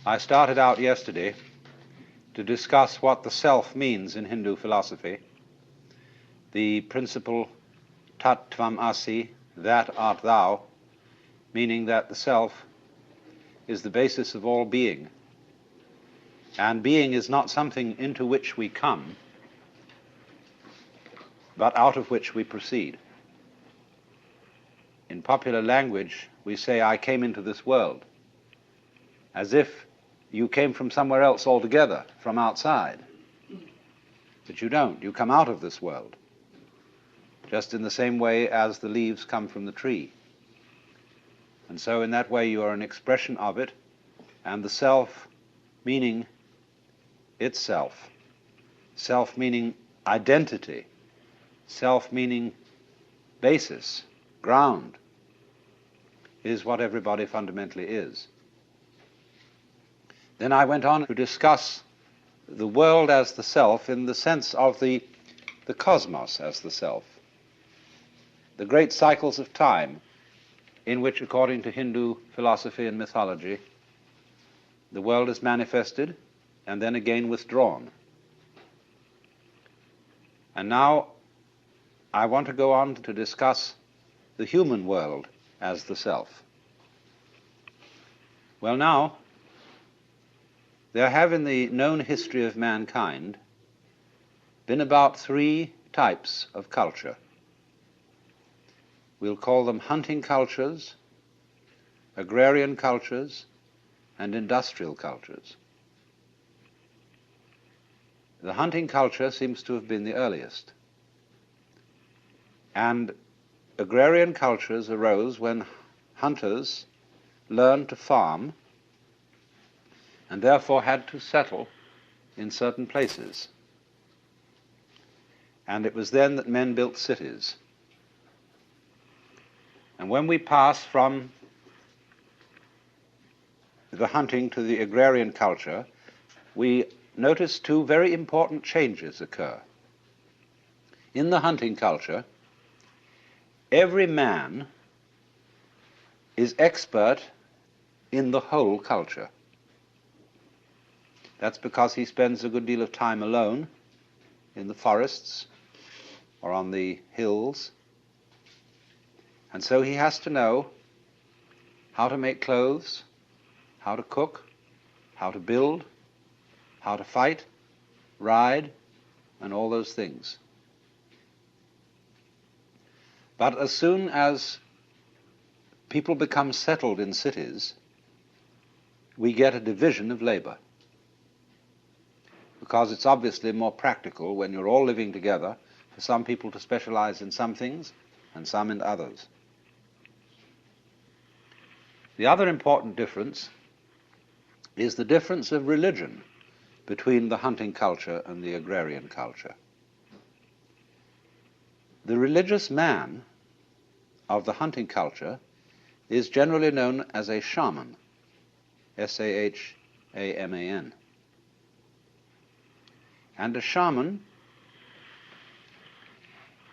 I started out yesterday to discuss what the self means in Hindu philosophy, the principle tat tvam asi, that art thou, meaning that the self is the basis of all being, and being is not something into which we come, but out of which we proceed. In popular language, we say, I came into this world, as if you came from somewhere else altogether, from outside. But you don't. You come out of this world, just in the same way as the leaves come from the tree. And so in that way you are an expression of it, and the self meaning itself, self meaning identity, self meaning basis, ground, is what everybody fundamentally is. Then I went on to discuss the world as the self in the sense of the cosmos as the self, the great cycles of time in which, according to Hindu philosophy and mythology, the world is manifested and then again withdrawn. And now I want to go on to discuss the human world as the self. Well, now, there have in the known history of mankind been about 3 types of culture. We'll call them hunting cultures, agrarian cultures, and industrial cultures. The hunting culture seems to have been the earliest. And agrarian cultures arose when hunters learned to farm and therefore had to settle in certain places. And it was then that men built cities. And when we pass from the hunting to the agrarian culture, we notice 2 very important changes occur. In the hunting culture, every man is expert in the whole culture. That's because he spends a good deal of time alone in the forests or on the hills. And so he has to know how to make clothes, how to cook, how to build, how to fight, ride, and all those things. But as soon as people become settled in cities, we get a division of labor, because it's obviously more practical when you're all living together for some people to specialize in some things and some in others. The other important difference is the difference of religion between the hunting culture and the agrarian culture. The religious man of the hunting culture is generally known as a shaman, S-A-H-A-M-A-N. And a shaman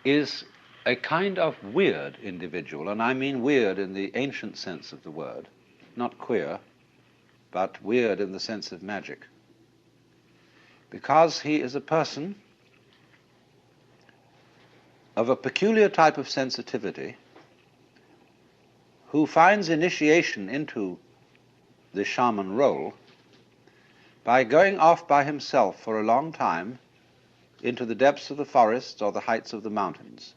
is a kind of weird individual, and I mean weird in the ancient sense of the word, not queer, but weird in the sense of magic, because he is a person of a peculiar type of sensitivity who finds initiation into the shaman role by going off by himself for a long time into the depths of the forests or the heights of the mountains.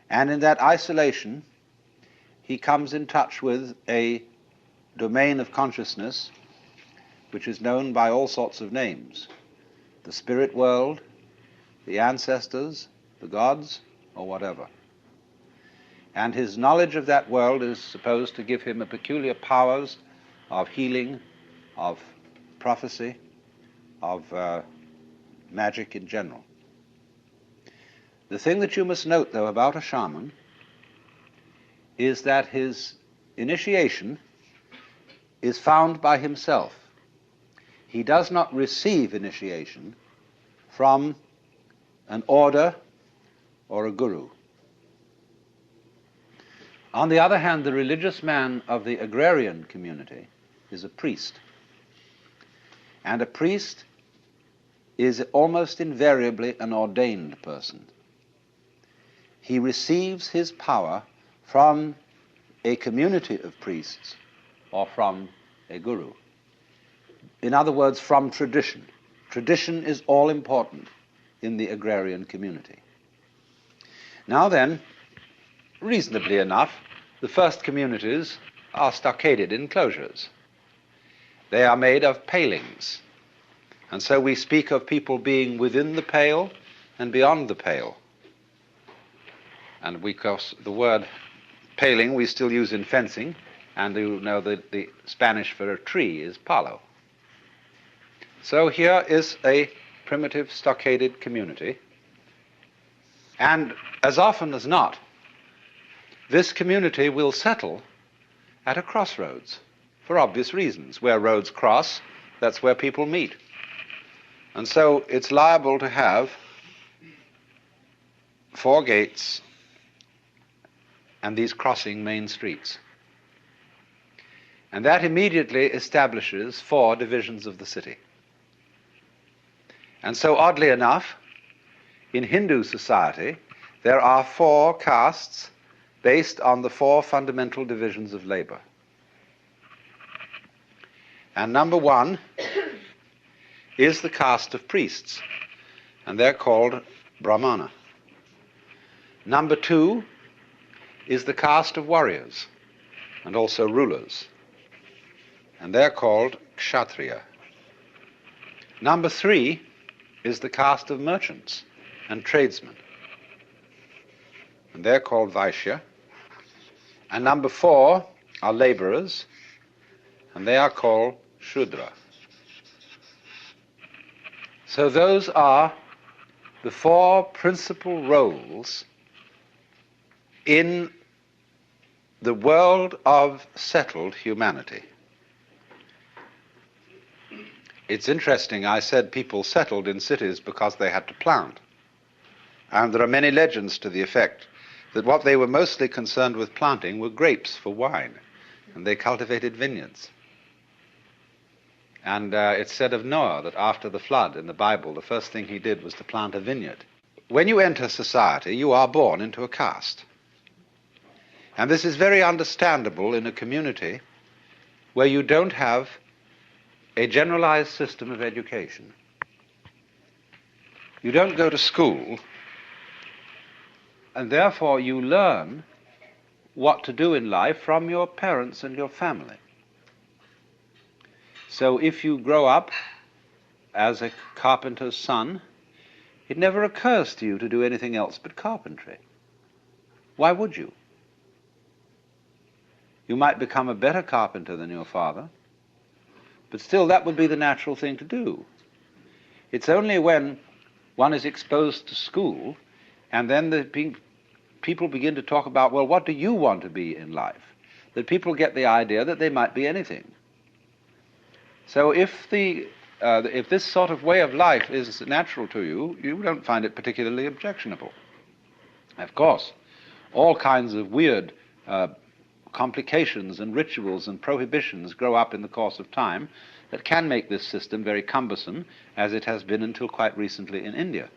And in that isolation, he comes in touch with a domain of consciousness which is known by all sorts of names: the spirit world, the ancestors, the gods, or whatever. And his knowledge of that world is supposed to give him a peculiar powers of healing, of prophecy, of magic in general. The thing that you must note, though, about a shaman is that his initiation is found by himself. He does not receive initiation from an order or a guru. On the other hand, the religious man of the agrarian community is a priest. And a priest is almost invariably an ordained person. He receives his power from a community of priests or from a guru. In other words, from tradition. Tradition is all important in the agrarian community. Now then, reasonably enough, the first communities are stockaded enclosures. They are made of palings. And so we speak of people being within the pale and beyond the pale. And because the word paling we still use in fencing, and you know that the Spanish for a tree is palo. So here is a primitive stockaded community. And as often as not, this community will settle at a crossroads for obvious reasons. Where roads cross, that's where people meet. And so it's liable to have 4 gates and these crossing main streets. And that immediately establishes 4 divisions of the city. And so oddly enough, in Hindu society, there are 4 castes based on the 4 fundamental divisions of labor. And number 1 is the caste of priests, and they're called Brahmana. Number 2 is the caste of warriors, and also rulers, and they're called Kshatriya. Number 3 is the caste of merchants and tradesmen, and they're called Vaishya. And number 4 are laborers, and they are called Shudra. So those are the 4 principal roles in the world of settled humanity. It's interesting, I said people settled in cities because they had to plant. And there are many legends to the effect that what they were mostly concerned with planting were grapes for wine, and they cultivated vineyards. And it's said of Noah that after the flood in the Bible, the first thing he did was to plant a vineyard. When you enter society, you are born into a caste. And this is very understandable in a community where you don't have a generalized system of education. You don't go to school, and therefore you learn what to do in life from your parents and your family. So if you grow up as a carpenter's son, it never occurs to you to do anything else but carpentry. Why would you? You might become a better carpenter than your father, but still that would be the natural thing to do. It's only when one is exposed to school and then the people begin to talk about, well, what do you want to be in life? That people get the idea that they might be anything. So if this sort of way of life is natural to you, you don't find it particularly objectionable. Of course, all kinds of weird complications and rituals and prohibitions grow up in the course of time that can make this system very cumbersome, as it has been until quite recently in India.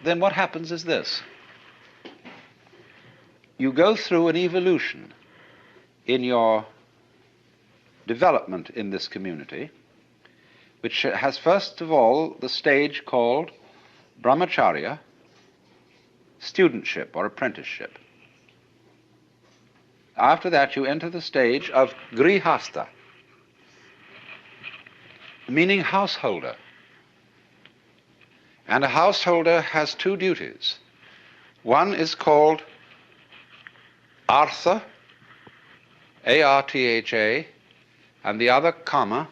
Then what happens is this. You go through an evolution in your development in this community, which has first of all the stage called brahmacharya, studentship or apprenticeship. After that you enter the stage of grihastha, meaning householder. And a householder has 2 duties. One is called artha, A-R-T-H-A, and the other kama,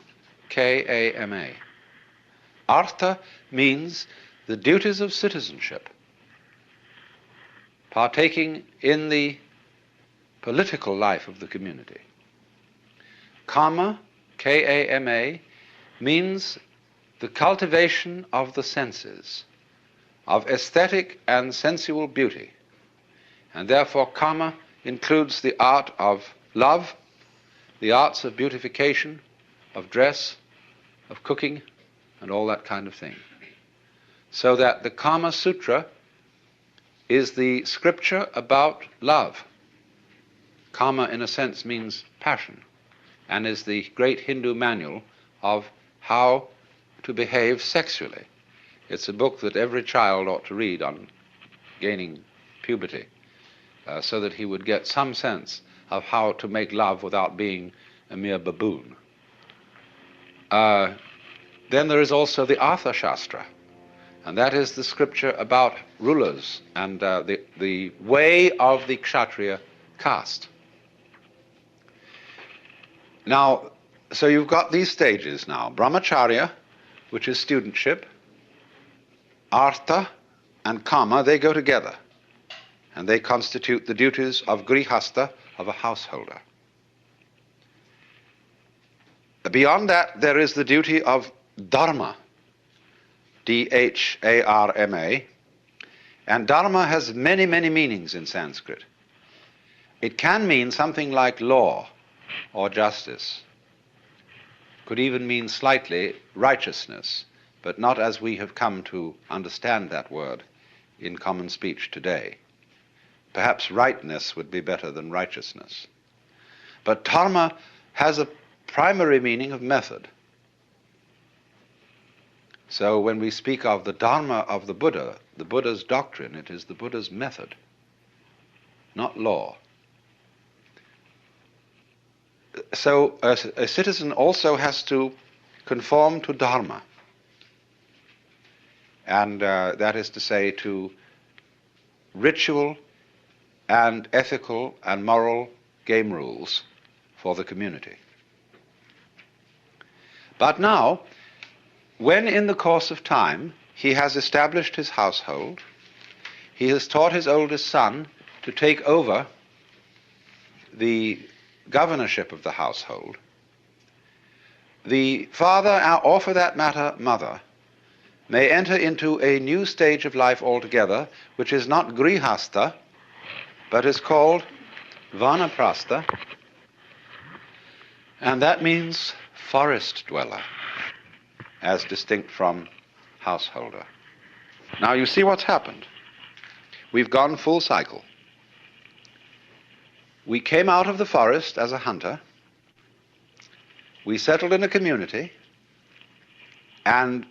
K-A-M-A. Artha means the duties of citizenship, partaking in the political life of the community. Kama, K-A-M-A, means the cultivation of the senses, of aesthetic and sensual beauty. And therefore kama includes the art of love the arts of beautification, of dress, of cooking, and all that kind of thing. So that the Kama Sutra is the scripture about love. Kama, in a sense, means passion, and is the great Hindu manual of how to behave sexually. It's a book that every child ought to read on gaining puberty, so that he would get some sense of how to make love without being a mere baboon. Then there is also the Artha Shastra, and that is the scripture about rulers and the way of the Kshatriya caste. Now, so you've got these stages now. Brahmacharya, which is studentship, Artha and Kama, they go together, and they constitute the duties of grihastha, of a householder. Beyond that, there is the duty of dharma, D-H-A-R-M-A, and dharma has many, many meanings in Sanskrit. It can mean something like law or justice. Could even mean slightly righteousness, but not as we have come to understand that word in common speech today. Perhaps rightness would be better than righteousness. But dharma has a primary meaning of method. So when we speak of the dharma of the Buddha's doctrine, it is the Buddha's method, not law. So a citizen also has to conform to dharma, and that is to say, to ritual and ethical and moral game rules for the community. But now, when in the course of time he has established his household, he has taught his oldest son to take over the governorship of the household, the father, or for that matter, mother, may enter into a new stage of life altogether, which is not grihastha, but is called vanaprastha, and that means forest dweller, as distinct from householder. Now you see what's happened. We've gone full cycle. We came out of the forest as a hunter, we settled in a community, and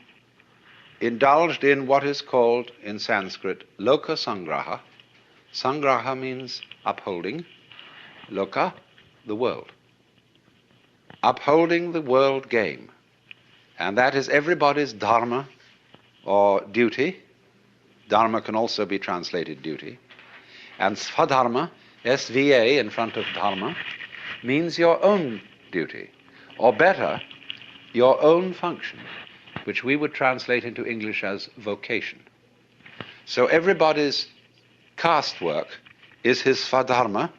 indulged in what is called in Sanskrit loka sangraha. Sangraha means upholding, loka, the world. Upholding the world game. And that is everybody's dharma or duty. Dharma can also be translated duty. And svadharma, SVA in front of dharma, means your own duty, or better, your own function, which we would translate into English as vocation. So everybody's caste work is his svadharma,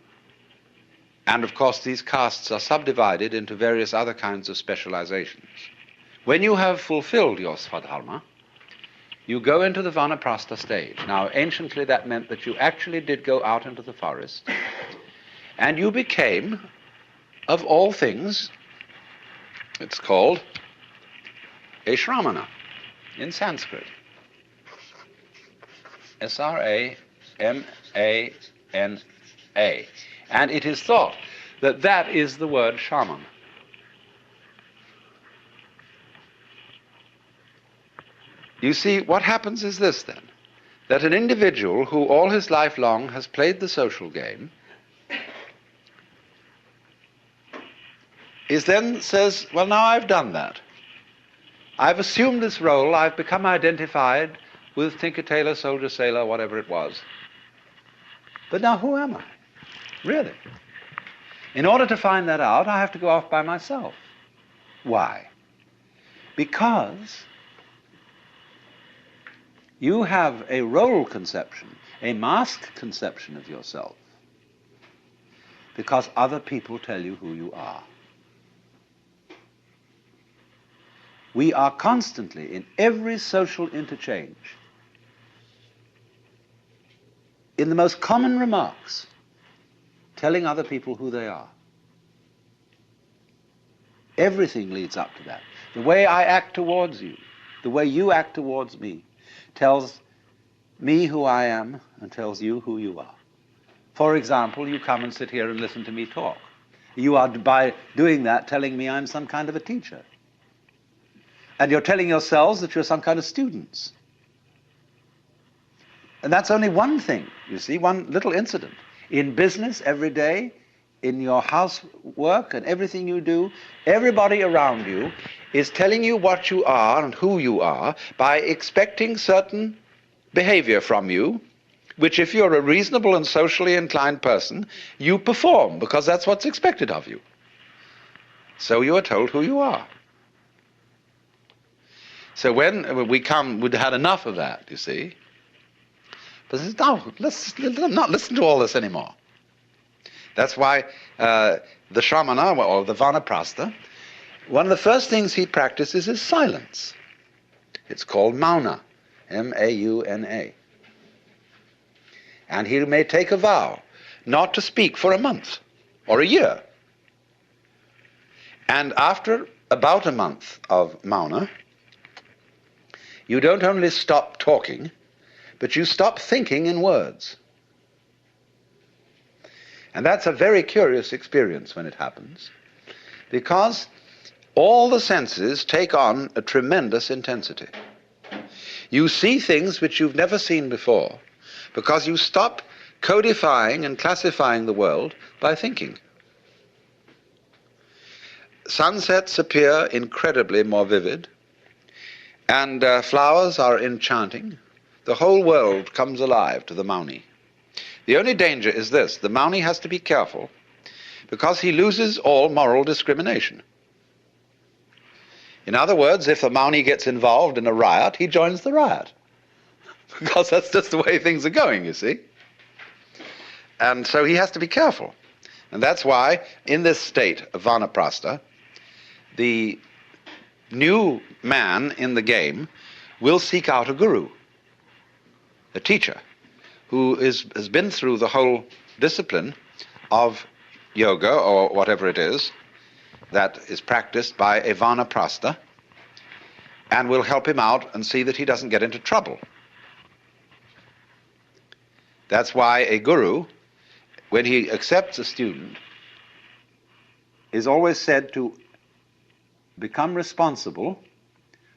and of course these castes are subdivided into various other kinds of specializations. When you have fulfilled your svadharma, you go into the vanaprastha stage. Now, anciently that meant that you actually did go out into the forest, and you became, of all things, it's called a shramana in Sanskrit. S-R-A-M-A-N-A. And it is thought that that is the word shaman. You see, what happens is this then, that an individual who all his life long has played the social game is then says, well, now I've done that. I've assumed this role, I've become identified with tinker, tailor, soldier, sailor, whatever it was. But now who am I? Really? In order to find that out, I have to go off by myself. Why? Because you have a role conception, a mask conception of yourself, because other people tell you who you are. We are constantly, in every social interchange, in the most common remarks, telling other people who they are. Everything leads up to that. The way I act towards you, the way you act towards me, tells me who I am and tells you who you are. For example, you come and sit here and listen to me talk. You are, by doing that, telling me I'm some kind of a teacher. And you're telling yourselves that you're some kind of students. And that's only one thing, you see, one little incident. In business, every day, in your housework and everything you do, everybody around you is telling you what you are and who you are by expecting certain behavior from you, which if you're a reasonable and socially inclined person, you perform, because that's what's expected of you. So you are told who you are. So when we'd had enough of that, you see. But no, let's not listen to all this anymore. That's why the Shramana, or the Vanaprastha, one of the first things he practices is silence. It's called Mauna, M-A-U-N-A. And he may take a vow not to speak for a month or a year. And after about a month of Mauna, you don't only stop talking, but you stop thinking in words. And that's a very curious experience when it happens, because all the senses take on a tremendous intensity. You see things which you've never seen before, because you stop codifying and classifying the world by thinking. Sunsets appear incredibly more vivid, and flowers are enchanting. The whole world comes alive to the Mauni. The only danger is this: the Mauni has to be careful, because he loses all moral discrimination. In other words, if the Mauni gets involved in a riot, he joins the riot, because that's just the way things are going, you see. And so he has to be careful. And that's why, in this state of Vanaprastha, the new man in the game will seek out a guru, a teacher, who has been through the whole discipline of yoga, or whatever it is, that is practiced by a Vanaprastha, and will help him out and see that he doesn't get into trouble. That's why a guru, when he accepts a student, is always said to become responsible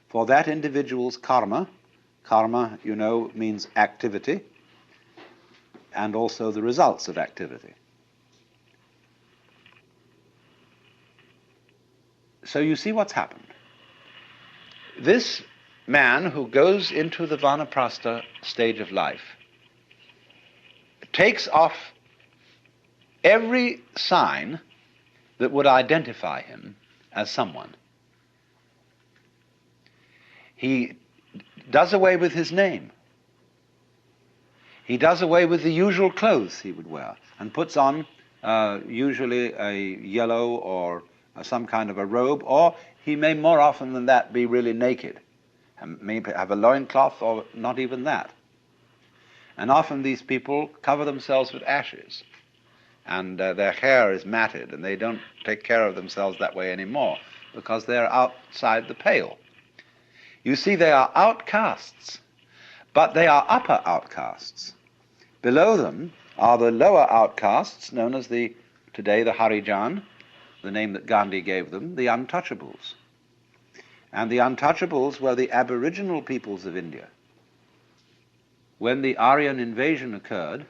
for that individual's karma. Karma, you know, means activity, and also the results of activity. So you see what's happened. This man who goes into the Vanaprastha stage of life takes off every sign that would identify him as someone. He does away with his name. He does away with the usual clothes he would wear and puts on usually a yellow or some kind of a robe, or he may more often than that be really naked and maybe have a loincloth, or not even that. And often these people cover themselves with ashes, and their hair is matted, and they don't take care of themselves that way anymore because they're outside the pale. You see, they are outcasts, but they are upper outcasts. Below them are the lower outcasts, known as today the Harijan, the name that Gandhi gave them, the untouchables. And the untouchables were the aboriginal peoples of India. When the Aryan invasion occurred,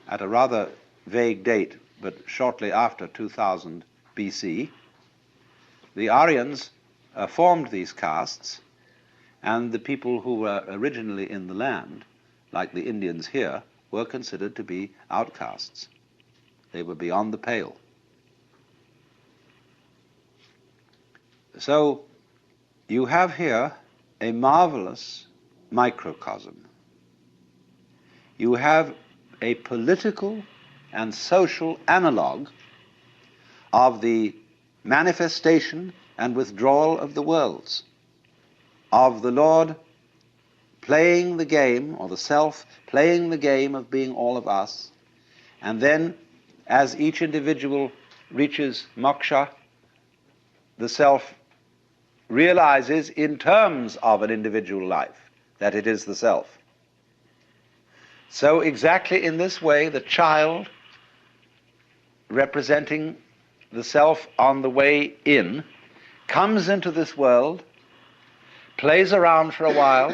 at a rather vague date, but shortly after 2000 BC, the Aryans formed these castes, and the people who were originally in the land, like the Indians here, were considered to be outcasts. They were beyond the pale. So you have here a marvelous microcosm. You have a political and social analog of the manifestation and withdrawal of the worlds, of the Lord playing the game, or the self playing the game of being all of us, and then as each individual reaches moksha, the self realizes in terms of an individual life, that it is the self. So exactly in this way, the child, representing the self on the way in, comes into this world, plays around for a while.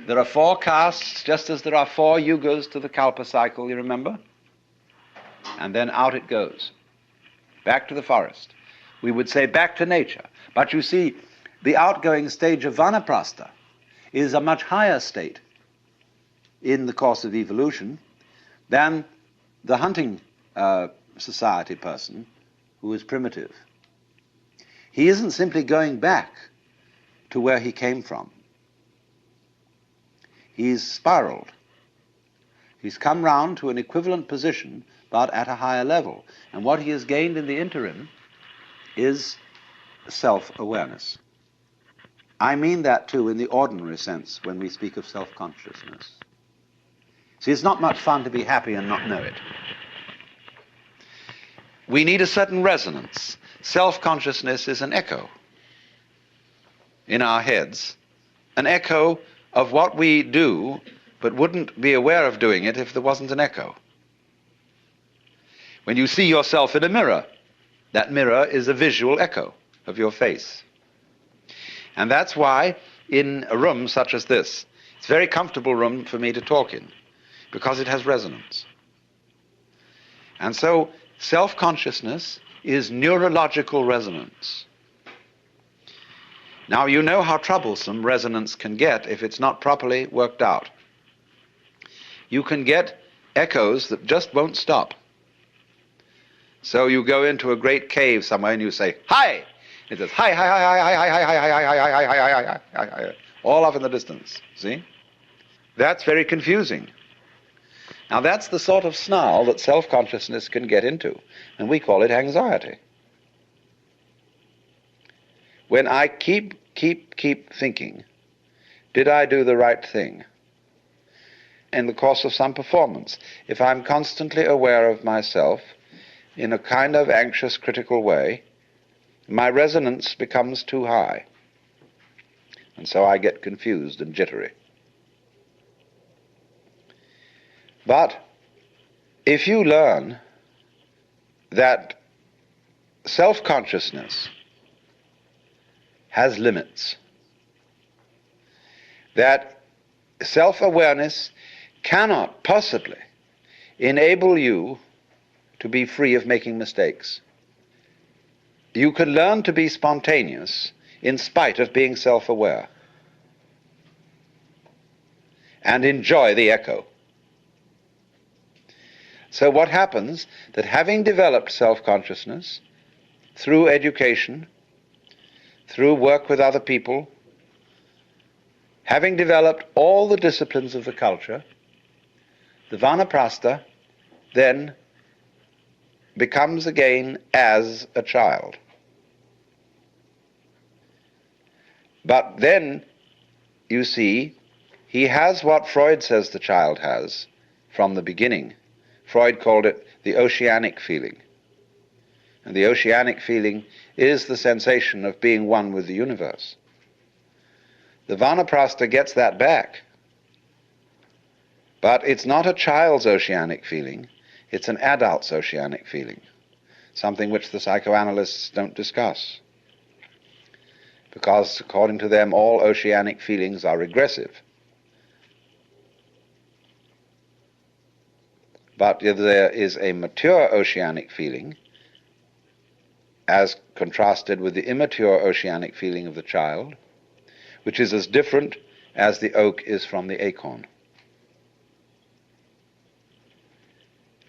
There are 4 castes, just as there are 4 yugas to the Kalpa cycle, you remember? And then out it goes, back to the forest. We would say back to nature. But you see, the outgoing stage of Vanaprastha is a much higher state in the course of evolution than the hunting society person who is primitive. He isn't simply going back to where he came from. He's spiraled. He's come round to an equivalent position, but at a higher level. And what he has gained in the interim is self-awareness. I mean that too in the ordinary sense when we speak of self-consciousness. See, it's not much fun to be happy and not know it. We need a certain resonance. Self-consciousness is an echo in our heads, an echo of what we do, but wouldn't be aware of doing it if there wasn't an echo. When you see yourself in a mirror, that mirror is a visual echo of your face. And that's why in a room such as this, it's a very comfortable room for me to talk in, because it has resonance. And so self-consciousness is neurological resonance. Now you know how troublesome resonance can get if it's not properly worked out. You can get echoes that just won't stop. So you go into a great cave somewhere and you say, "Hi!" It says, "Hi, hi, hi, hi, hi, hi, hi, hi, hi, hi, hi, hi, hi, hi, hi, hi," all off in the distance. See? That's very confusing. Now that's the sort of snarl that self-consciousness can get into, and we call it anxiety. When I keep thinking, did I do the right thing? In the course of some performance, if I'm constantly aware of myself in a kind of anxious, critical way, my resonance becomes too high. And so I get confused and jittery. But if you learn that self-consciousness has limits, that self-awareness cannot possibly enable you to be free of making mistakes. You can learn to be spontaneous in spite of being self-aware and enjoy the echo. So what happens, that having developed self-consciousness through education, through work with other people, having developed all the disciplines of the culture, the Vanaprastha then becomes again as a child. But then, you see, he has what Freud says the child has from the beginning. Freud called it the oceanic feeling. And the oceanic feeling is the sensation of being one with the universe. The Vanaprastha gets that back. But it's not a child's oceanic feeling, it's an adult's oceanic feeling, something which the psychoanalysts don't discuss. Because according to them, all oceanic feelings are regressive. But there is a mature oceanic feeling, as contrasted with the immature oceanic feeling of the child, which is as different as the oak is from the acorn.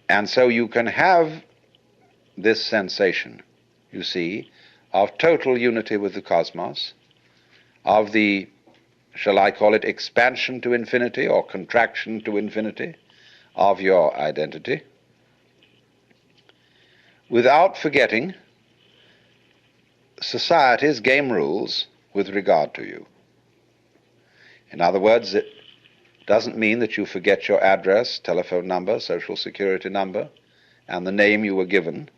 And so you can have this sensation, you see, of total unity with the cosmos, of the, shall I call it, expansion to infinity or contraction to infinity of your identity, without forgetting society's game rules with regard to you. In other words, it doesn't mean that you forget your address, telephone number, social security number, and the name you were given.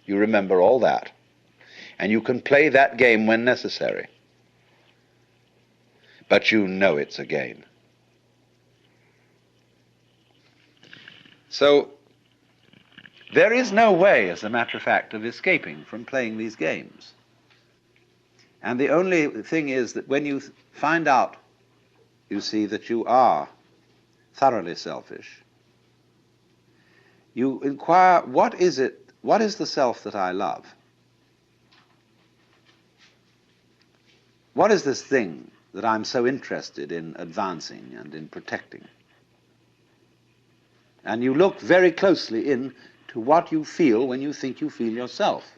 You remember all that. And you can play that game when necessary. But you know it's a game. So, there is no way, as a matter of fact, of escaping from playing these games. And the only thing is that when you find out, you see, that you are thoroughly selfish, you inquire, what is the self that I love? What is this thing that I'm so interested in advancing and in protecting? And you look very closely into what you feel when you think you feel yourself.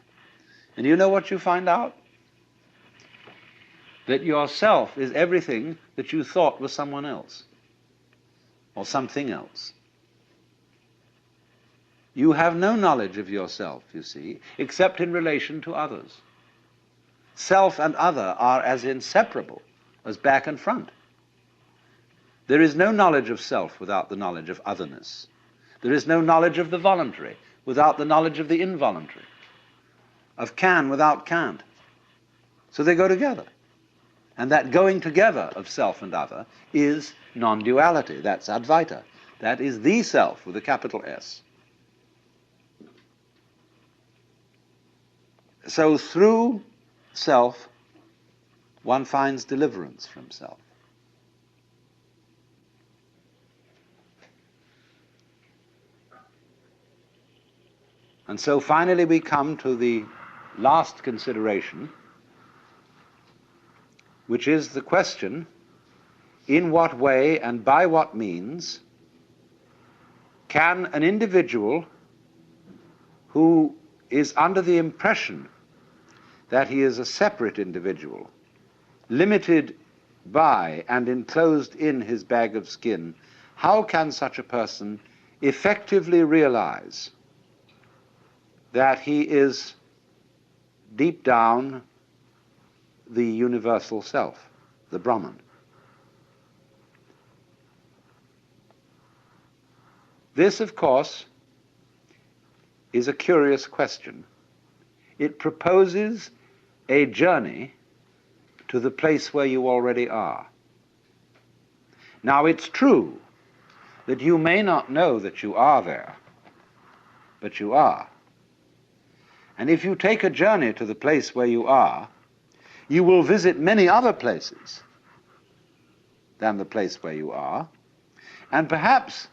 And you know what you find out? That yourself is everything that you thought was someone else, or something else. You have no knowledge of yourself, you see, except in relation to others. Self and other are as inseparable as back and front. There is no knowledge of self without the knowledge of otherness. There is no knowledge of the voluntary without the knowledge of the involuntary, of can without can't. So they go together. And that going together of self and other is non-duality. That's Advaita. That is the self with a capital S. So through self, one finds deliverance from self. And so finally we come to the last consideration, which is the question, in what way and by what means can an individual who is under the impression that he is a separate individual, limited by and enclosed in his bag of skin, how can such a person effectively realize that he is deep down the universal self, the Brahman? This, of course, is a curious question. It proposes a journey to the place where you already are. Now, it's true that you may not know that you are there, but you are. And if you take a journey to the place where you are, you will visit many other places than the place where you are, and perhaps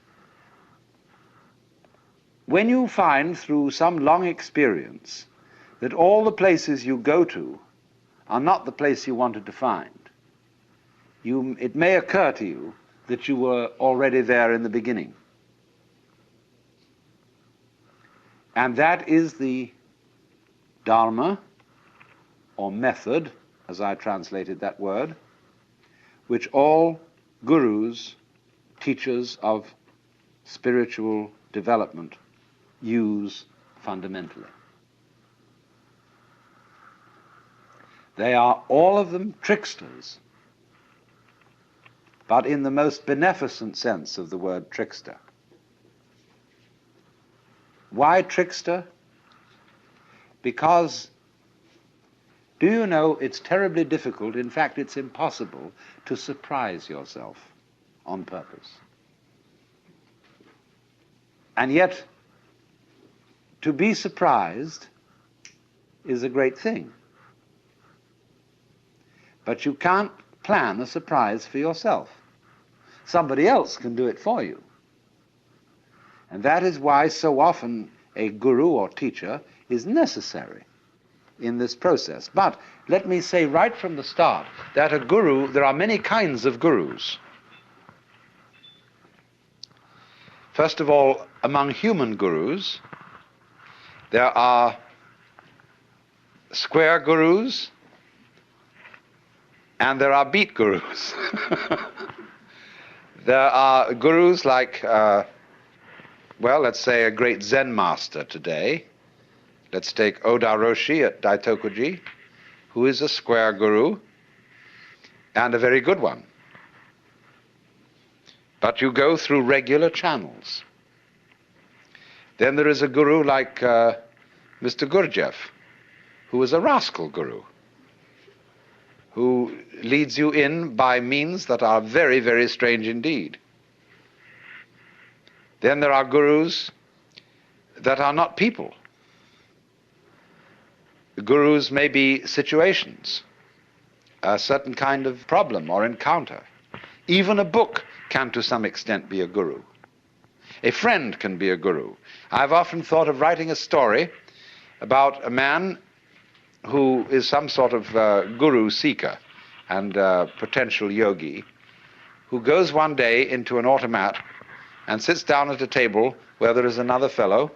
when you find through some long experience that all the places you go to are not the place you wanted to find, it may occur to you that you were already there in the beginning. And that is the Dharma, or method, as I translated that word, which all gurus, teachers of spiritual development, use fundamentally. They are all of them tricksters, but in the most beneficent sense of the word trickster. Why trickster? Because, do you know, it's terribly difficult, in fact it's impossible, to surprise yourself on purpose. And yet, to be surprised is a great thing. But you can't plan a surprise for yourself. Somebody else can do it for you. And that is why so often a guru or teacher is necessary in this process. But let me say right from the start that a guru, there are many kinds of gurus. First of all, among human gurus, there are square gurus and there are beat gurus. There are gurus like, well, let's say a great Zen master today. Let's take Oda Roshi at Daitokuji, who is a square guru and a very good one. But you go through regular channels. Then there is a guru like Mr. Gurdjieff, who is a rascal guru, who leads you in by means that are very, very strange indeed. Then there are gurus that are not people. The gurus may be situations, a certain kind of problem or encounter. Even a book can to some extent be a guru. A friend can be a guru. I've often thought of writing a story about a man who is some sort of guru seeker and potential yogi, who goes one day into an automat and sits down at a table where there is another fellow,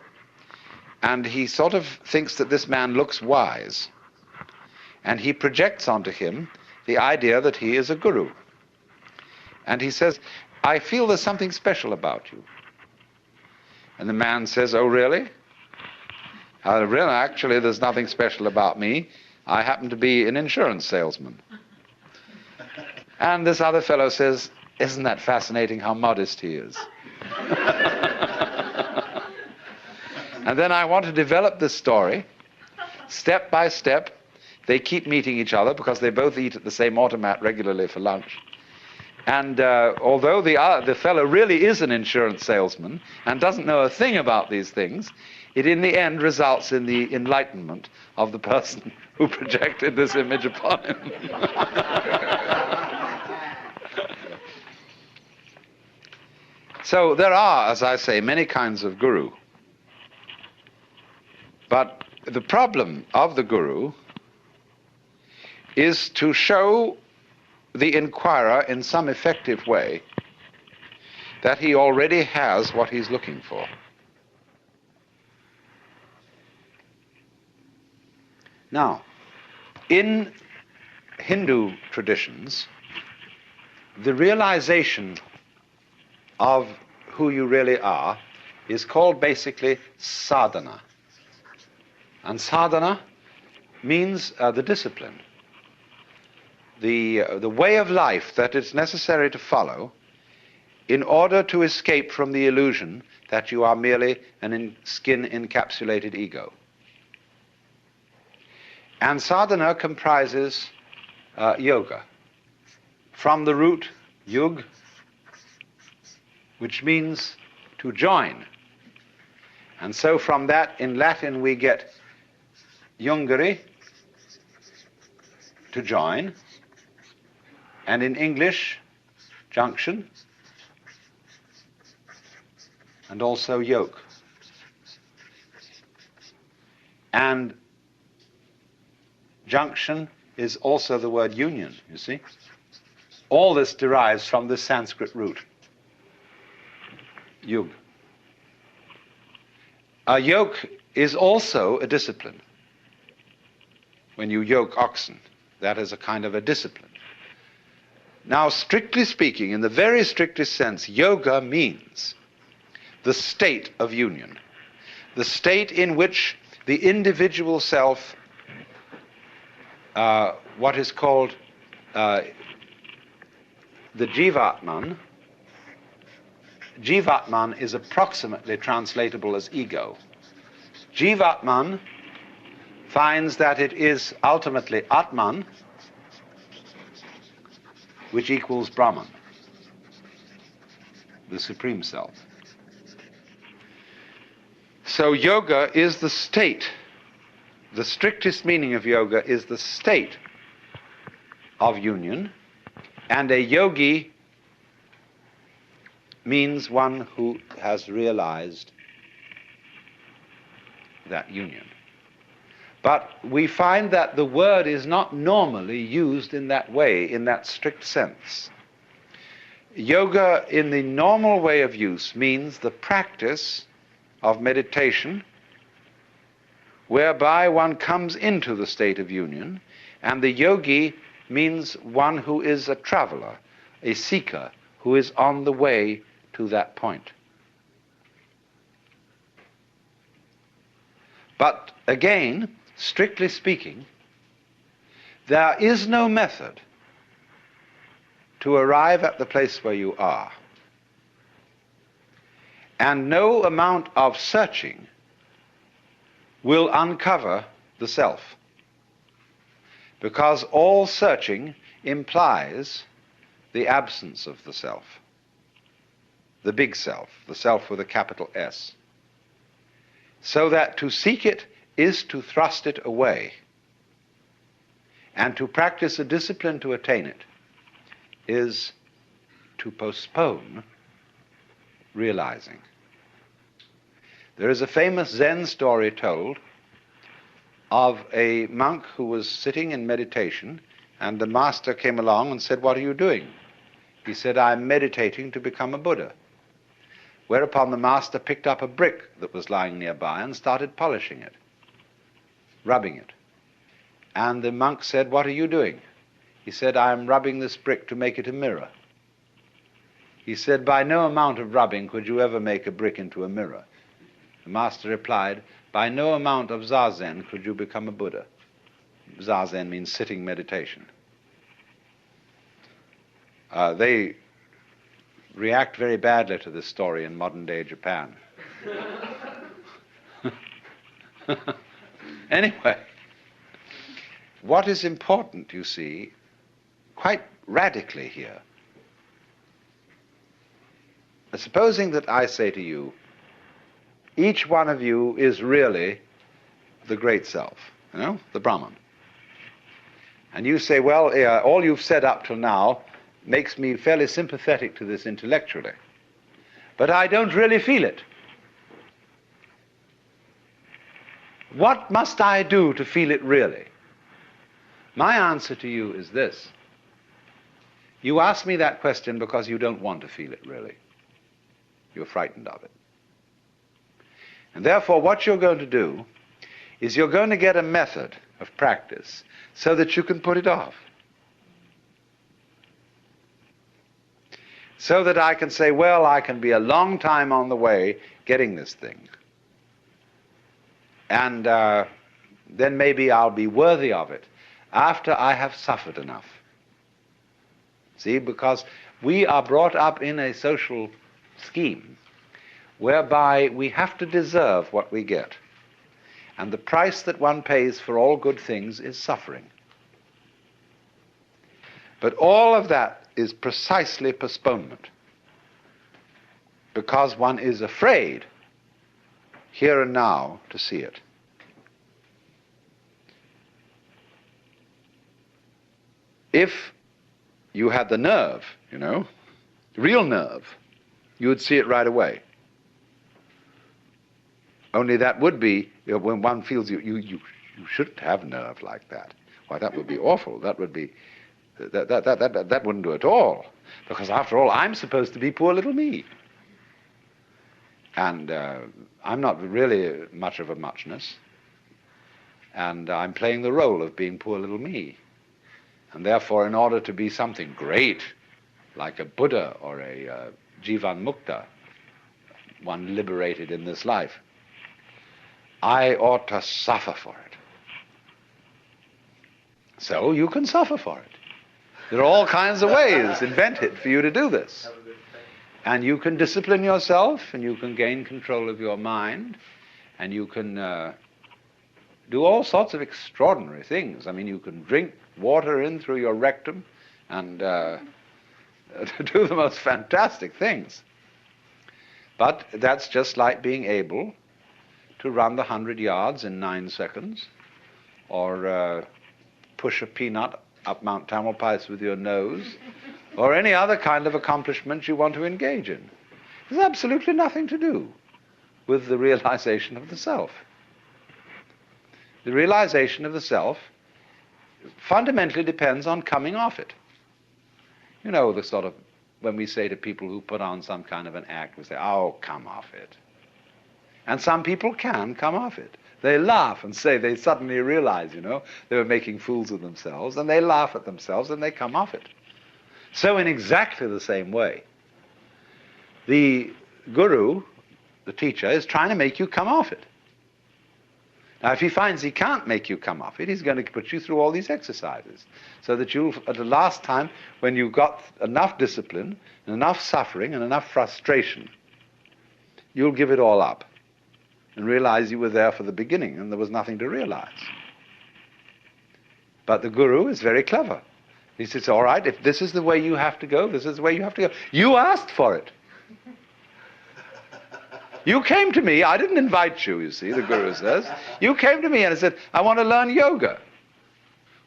and he sort of thinks that this man looks wise, and he projects onto him the idea that he is a guru. And he says, "I feel there's something special about you." And the man says, "Oh, really? Really, actually, there's nothing special about me. I happen to be an insurance salesman." And this other fellow says, "Isn't that fascinating how modest he is?" And then I want to develop this story step by step. They keep meeting each other because they both eat at the same automat regularly for lunch. And although the fellow really is an insurance salesman and doesn't know a thing about these things, it in the end results in the enlightenment of the person who projected this image upon him. So there are, as I say, many kinds of guru. But the problem of the guru is to show the inquirer in some effective way that he already has what he's looking for. Now, in Hindu traditions, the realization of who you really are is called basically sadhana. And sadhana means the discipline, the way of life that it's necessary to follow in order to escape from the illusion that you are merely an skin-encapsulated ego. And sadhana comprises yoga, from the root yug, which means to join. And so from that, in Latin, we get jungere, to join, and in English, junction, and also yoke. And junction is also the word union, you see. All this derives from the Sanskrit root, yug. A yoke is also a discipline. When you yoke oxen, that is a kind of a discipline. Now, strictly speaking, in the very strictest sense, yoga means the state of union, the state in which the individual self, what is called the Jivatman. Jivatman is approximately translatable as ego. Jivatman finds that it is ultimately Atman, which equals Brahman, the Supreme Self. So yoga is the state. The strictest meaning of yoga is the state of union, and a yogi means one who has realized that union. But we find that the word is not normally used in that way, in that strict sense. Yoga, in the normal way of use, means the practice of meditation whereby one comes into the state of union, and the yogi means one who is a traveler, a seeker, who is on the way to that point. But again, strictly speaking, there is no method to arrive at the place where you are. And no amount of searching will uncover the self. because all searching implies the absence of the self, the big self, the self with a capital S. So that to seek it is to thrust it away, and to practice a discipline to attain it is to postpone realizing. There is a famous Zen story told of a monk who was sitting in meditation, and the master came along and said, "What are you doing?" He said, "I'm meditating to become a Buddha." Whereupon the master picked up a brick that was lying nearby and started polishing it, rubbing it. And the monk said, "What are you doing?" He said, "I'm rubbing this brick to make it a mirror." He said, "By no amount of rubbing could you ever make a brick into a mirror." The master replied, "By no amount of zazen could you become a Buddha." Zazen means sitting meditation. They react very badly to this story in modern-day Japan. Anyway, what is important, you see, quite radically here, supposing that I say to you, each one of you is really the great self, the Brahman. And you say, well, all you've said up till now makes me fairly sympathetic to this intellectually, but I don't really feel it. What must I do to feel it really? My answer to you is this. You ask me that question because you don't want to feel it really. You're frightened of it. And therefore, what you're going to do is you're going to get a method of practice so that you can put it off. So that I can say, well, I can be a long time on the way getting this thing. And then maybe I'll be worthy of it after I have suffered enough. See, because we are brought up in a social scheme whereby we have to deserve what we get. And the price that one pays for all good things is suffering. But all of that is precisely postponement, because one is afraid here and now to see it. If you had the nerve, real nerve, you would see it right away. Only that would be, when one feels you shouldn't have nerve like that. Why, that would be awful. That would be, that wouldn't do at all. Because after all, I'm supposed to be poor little me. And I'm not really much of a muchness. And I'm playing the role of being poor little me. And therefore, in order to be something great, like a Buddha or a Jivan Mukta, one liberated in this life, I ought to suffer for it. So you can suffer for it. There are all kinds of ways invented for you to do this. And you can discipline yourself, and you can gain control of your mind, and you can do all sorts of extraordinary things. I mean, you can drink water in through your rectum and do the most fantastic things. But that's just like being able to run the 100 yards in 9 seconds, or push a peanut up Mount Tamalpais with your nose, or any other kind of accomplishment you want to engage in. There's absolutely nothing to do with the realization of the self. The realization of the self fundamentally depends on coming off it. The sort of, when we say to people who put on some kind of an act, we say, oh, come off it. And some people can come off it. They laugh and say they suddenly realize, they were making fools of themselves, and they laugh at themselves and they come off it. So in exactly the same way, the guru, the teacher, is trying to make you come off it. Now, if he finds he can't make you come off it, he's going to put you through all these exercises, so that you'll, at the last time, when you've got enough discipline, and enough suffering, and enough frustration, you'll give it all up and realize you were there for the beginning and there was nothing to realize. But the guru is very clever. He says, all right, if this is the way you have to go, this is the way you have to go. You asked for it. You came to me, I didn't invite you, you see, the guru says. You came to me and said, I want to learn yoga.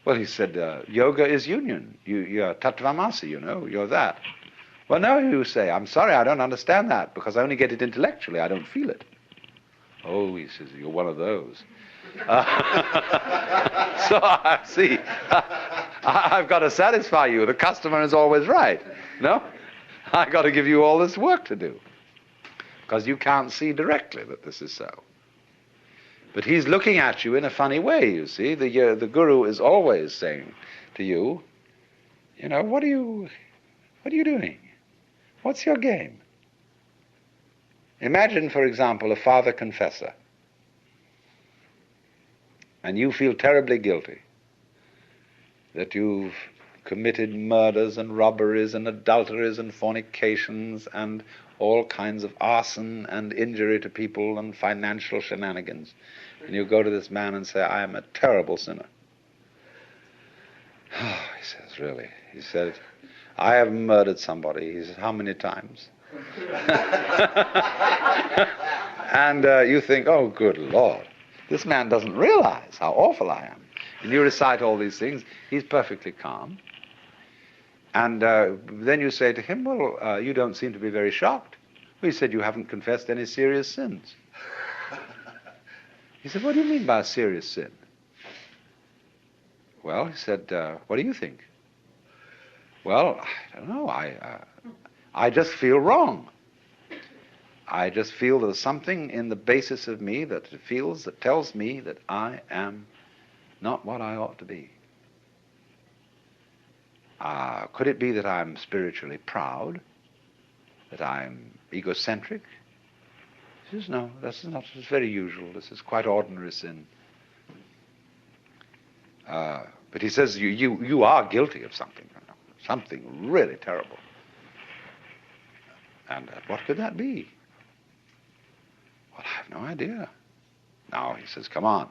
Well, he said, yoga is union. You're tattvamasi, you know, you're that. Well, no, you say, I'm sorry, I don't understand that, because I only get it intellectually, I don't feel it. Oh, he says, you're one of those. So I see, I've got to satisfy you. The customer is always right. No? I've got to give you all this work to do, because you can't see directly that this is so. But he's looking at you in a funny way, you see. The guru is always saying to you, you know, what are you doing? What's your game? Imagine, for example, a father confessor, and you feel terribly guilty that you've committed murders and robberies and adulteries and fornications and all kinds of arson and injury to people and financial shenanigans. And you go to this man and say, I am a terrible sinner. Oh, he says, really? He said, I have murdered somebody. He says, how many times? And you think, oh, good Lord, this man doesn't realize how awful I am. And you recite all these things. He's perfectly calm. And then you say to him, well, you don't seem to be very shocked. Well, he said, you haven't confessed any serious sins. He said, what do you mean by a serious sin? Well, he said, what do you think? Well, I don't know. I just feel wrong. I just feel there's something in the basis of me that tells me that I am not what I ought to be. Could it be that I'm spiritually proud? That I'm egocentric? He says, no, this is not. It's very usual. This is quite ordinary sin. But he says, you are guilty of something. Something really terrible. And what could that be? Well, I have no idea. Now he says, come on.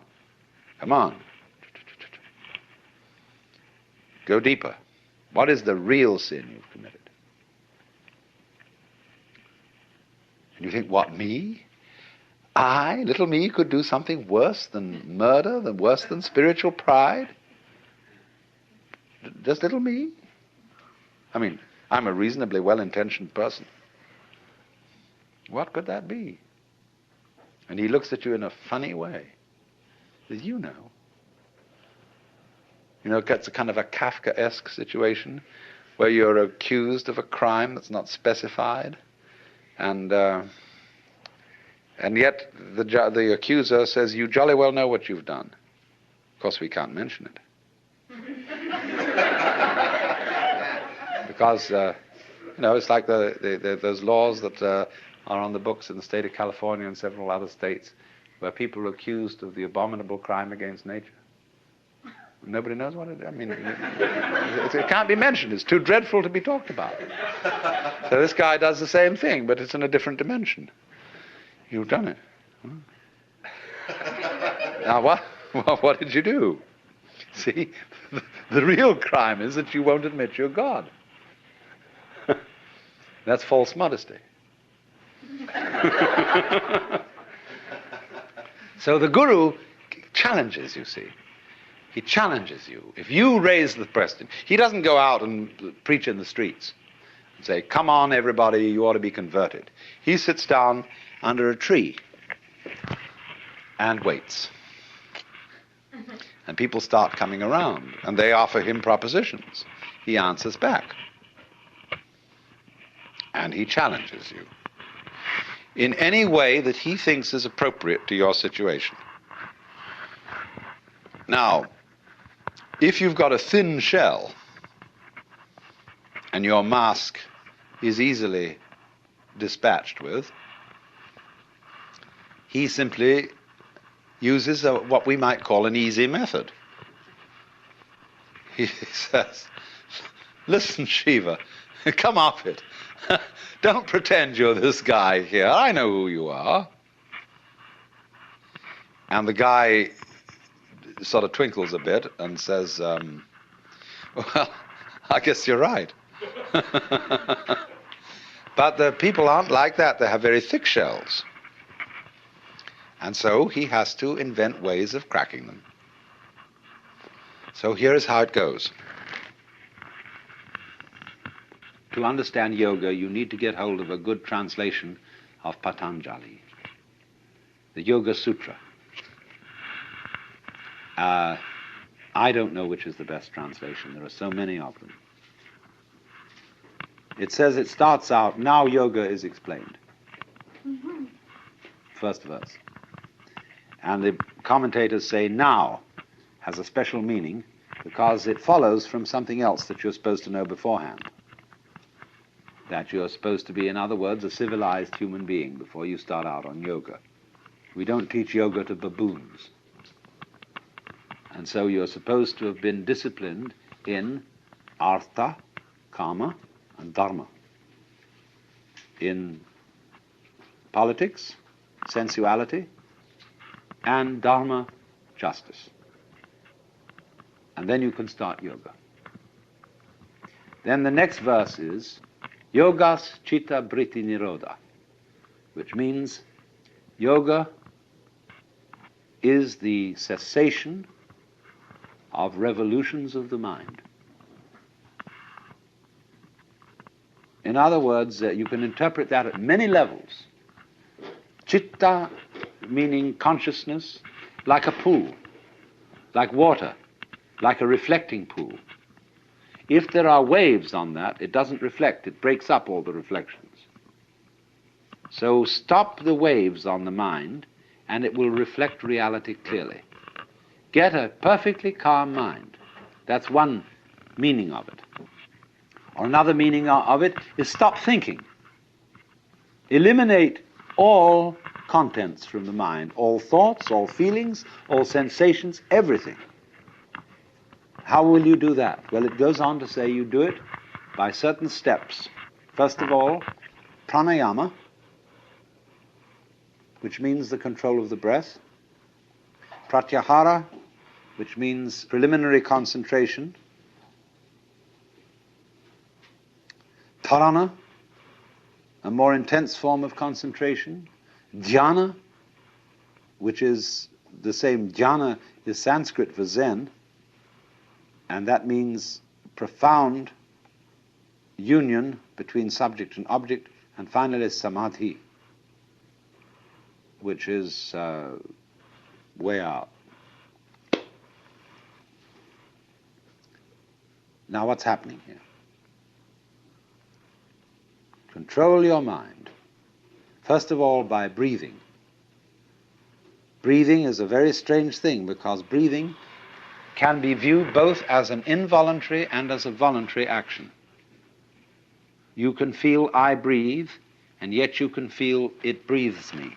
Go deeper. What is the real sin you've committed? And you think, what, me? I, little me, could do something worse than murder, worse than spiritual pride? Just little me? I mean, I'm a reasonably well-intentioned person. What could that be? And he looks at you in a funny way. He says, you know. You know, it's a kind of a Kafkaesque situation where you're accused of a crime that's not specified, and yet the accuser says, you jolly well know what you've done. Of course, we can't mention it. Because, you know, it's like those laws that are on the books in the state of California and several other states where people are accused of the abominable crime against nature. Nobody knows what it is. I mean, it can't be mentioned. It's too dreadful to be talked about. So this guy does the same thing, but it's in a different dimension. You've done it. Now what did you do? See, the real crime is that you won't admit you're God. That's false modesty. So the guru challenges, you see. He challenges you. If you raise the question, he doesn't go out and preach in the streets and say, come on everybody, you ought to be converted. He sits down under a tree and waits. And people start coming around and they offer him propositions. He answers back. And he challenges you in any way that he thinks is appropriate to your situation. Now, if you've got a thin shell and your mask is easily dispatched with, he simply uses what we might call an easy method. He says, listen, Shiva, come off it. Don't pretend you're this guy here. I know who you are. And the guy sort of twinkles a bit and says, well, I guess you're right. But the people aren't like that. They have very thick shells. And so he has to invent ways of cracking them. So here is how it goes. To understand yoga, you need to get hold of a good translation of Patanjali, the Yoga Sutra. I don't know which is the best translation. There are so many of them. It says, it starts out, now yoga is explained. First verse. And the commentators say now has a special meaning because it follows from something else that you're supposed to know beforehand. That you're supposed to be, in other words, a civilized human being before you start out on yoga. We don't teach yoga to baboons. And so you're supposed to have been disciplined in artha, kama, and dharma. In politics, sensuality, and dharma, justice. And then you can start yoga. Then the next verse is yogas chitta vritti nirodha, which means yoga is the cessation of revolutions of the mind. In other words, you can interpret that at many levels. Chitta meaning consciousness, like a pool, like water, like a reflecting pool. If there are waves on that, it doesn't reflect, it breaks up all the reflections. So stop the waves on the mind, and it will reflect reality clearly. Get a perfectly calm mind. That's one meaning of it. Or another meaning of it is stop thinking. Eliminate all contents from the mind, all thoughts, all feelings, all sensations, everything. How will you do that? Well, it goes on to say you do it by certain steps. First of all, pranayama, which means the control of the breath. Pratyahara, which means preliminary concentration. Dharana, a more intense form of concentration. Dhyana, which is the same, dhyana is Sanskrit for Zen, and that means profound union between subject and object. And finally samadhi, which is way out. Now what's happening here? Control your mind, first of all by breathing. Breathing is a very strange thing because breathing can be viewed both as an involuntary and as a voluntary action. You can feel I breathe, and yet you can feel it breathes me.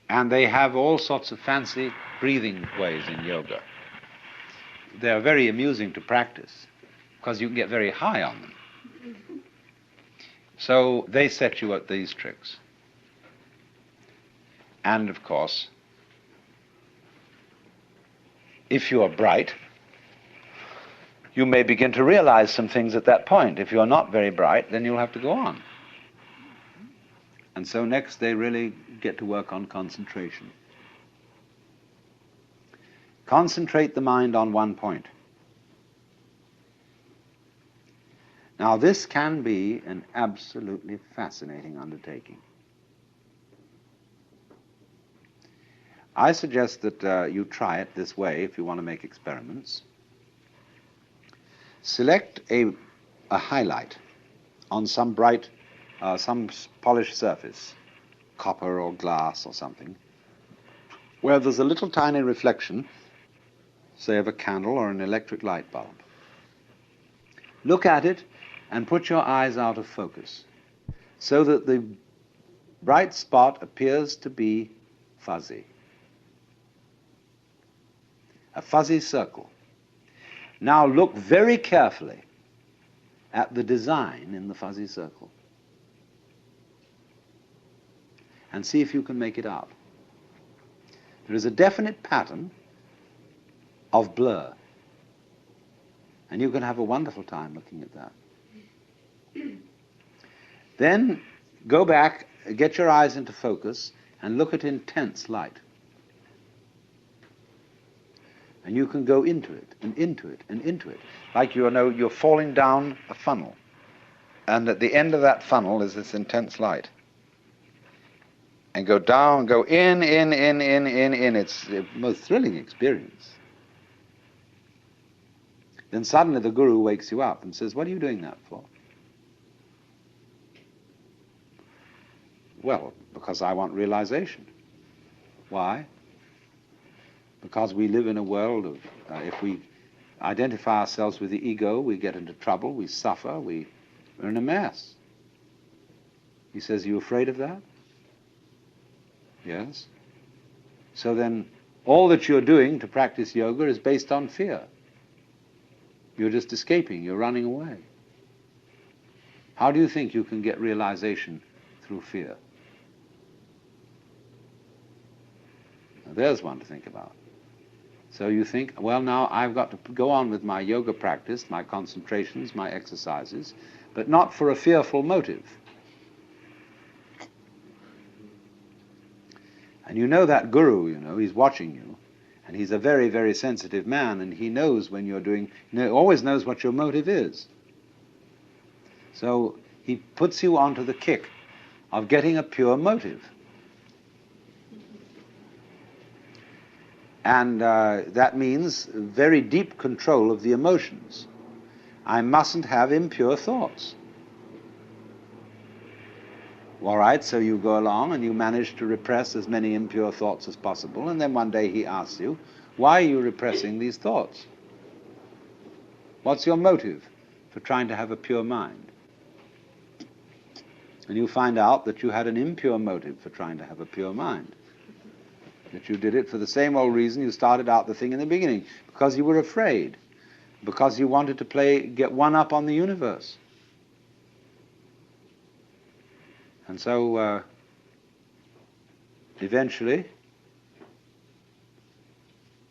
And they have all sorts of fancy breathing ways in yoga. They're very amusing to practice because you can get very high on them. So they set you at these tricks. And of course, if you are bright, you may begin to realize some things at that point. If you're not very bright, then you'll have to go on. And so next they really get to work on concentration. Concentrate the mind on one point. Now this can be an absolutely fascinating undertaking. I suggest that you try it this way if you want to make experiments. Select a highlight on some bright, some polished surface, copper or glass or something, where there's a little tiny reflection, say of a candle or an electric light bulb. Look at it and put your eyes out of focus so that the bright spot appears to be fuzzy. A fuzzy circle. Now look very carefully at the design in the fuzzy circle and see if you can make it out. There is a definite pattern of blur. And you can have a wonderful time looking at that. Then go back, get your eyes into focus, and look at intense light. And you can go into it, and into it, and into it. Like you're falling down a funnel. And at the end of that funnel is this intense light. And go down, go in. It's the most thrilling experience. Then suddenly the guru wakes you up and says, "What are you doing that for?" Well, because I want realization. Why? Because we live in a world of, if we identify ourselves with the ego, we get into trouble, we suffer, we're in a mess. He says, "Are you afraid of that?" Yes. So then all that you're doing to practice yoga is based on fear. You're just escaping, you're running away. How do you think you can get realization through fear? Now, there's one to think about. So you think, well, now I've got to go on with my yoga practice, my concentrations, my exercises, but not for a fearful motive. And you know that guru, he's watching you, and he's a very, very sensitive man, and he knows when you're doing, always knows what your motive is. So he puts you onto the kick of getting a pure motive. And that means very deep control of the emotions. I mustn't have impure thoughts. All right, so you go along and you manage to repress as many impure thoughts as possible, and then one day he asks you, why are you repressing these thoughts? What's your motive for trying to have a pure mind? And you find out that you had an impure motive for trying to have a pure mind. That you did it for the same old reason you started out the thing in the beginning, because you were afraid, because you wanted to get one up on the universe. And so eventually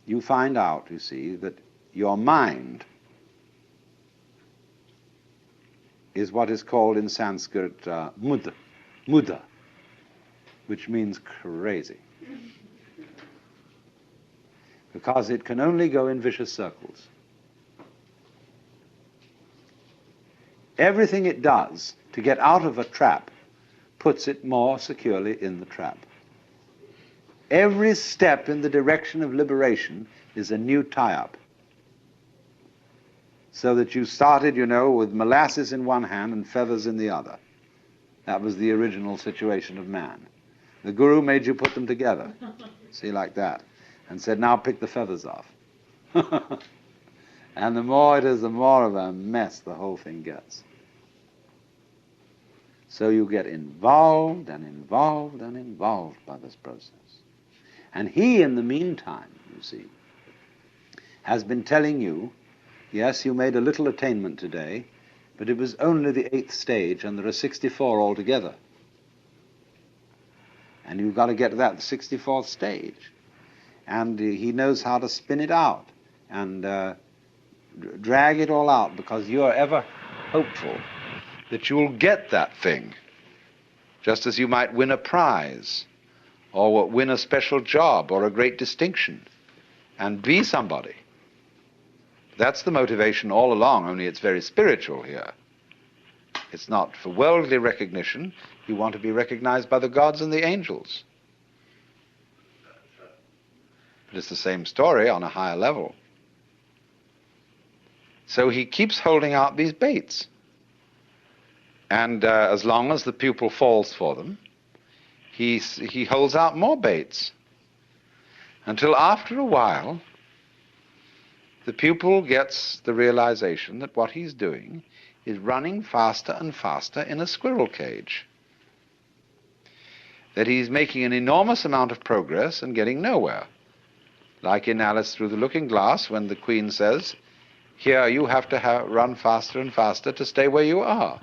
you find out, you see, that your mind is what is called in Sanskrit muda, which means crazy. Because it can only go in vicious circles. Everything it does to get out of a trap puts it more securely in the trap. Every step in the direction of liberation is a new tie-up. So that you started, with molasses in one hand and feathers in the other. That was the original situation of man. The guru made you put them together, see, like that, and said, now pick the feathers off. And the more it is, the more of a mess the whole thing gets. So you get involved and involved and involved by this process. And he, in the meantime, you see, has been telling you, yes, you made a little attainment today, but it was only the 8th stage, and there are 64 altogether. And you've got to get to that 64th stage. And he knows how to spin it out and drag it all out, because you are ever hopeful that you'll get that thing, just as you might win a prize, or win a special job, or a great distinction, and be somebody. That's the motivation all along, only it's very spiritual here. It's not for worldly recognition. You want to be recognized by the gods and the angels. But it's the same story on a higher level. So he keeps holding out these baits. And as long as the pupil falls for them, he holds out more baits. Until after a while, the pupil gets the realization that what he's doing is running faster and faster in a squirrel cage. That he's making an enormous amount of progress and getting nowhere. Like in Alice Through the Looking Glass, when the Queen says, here you have to run faster and faster to stay where you are.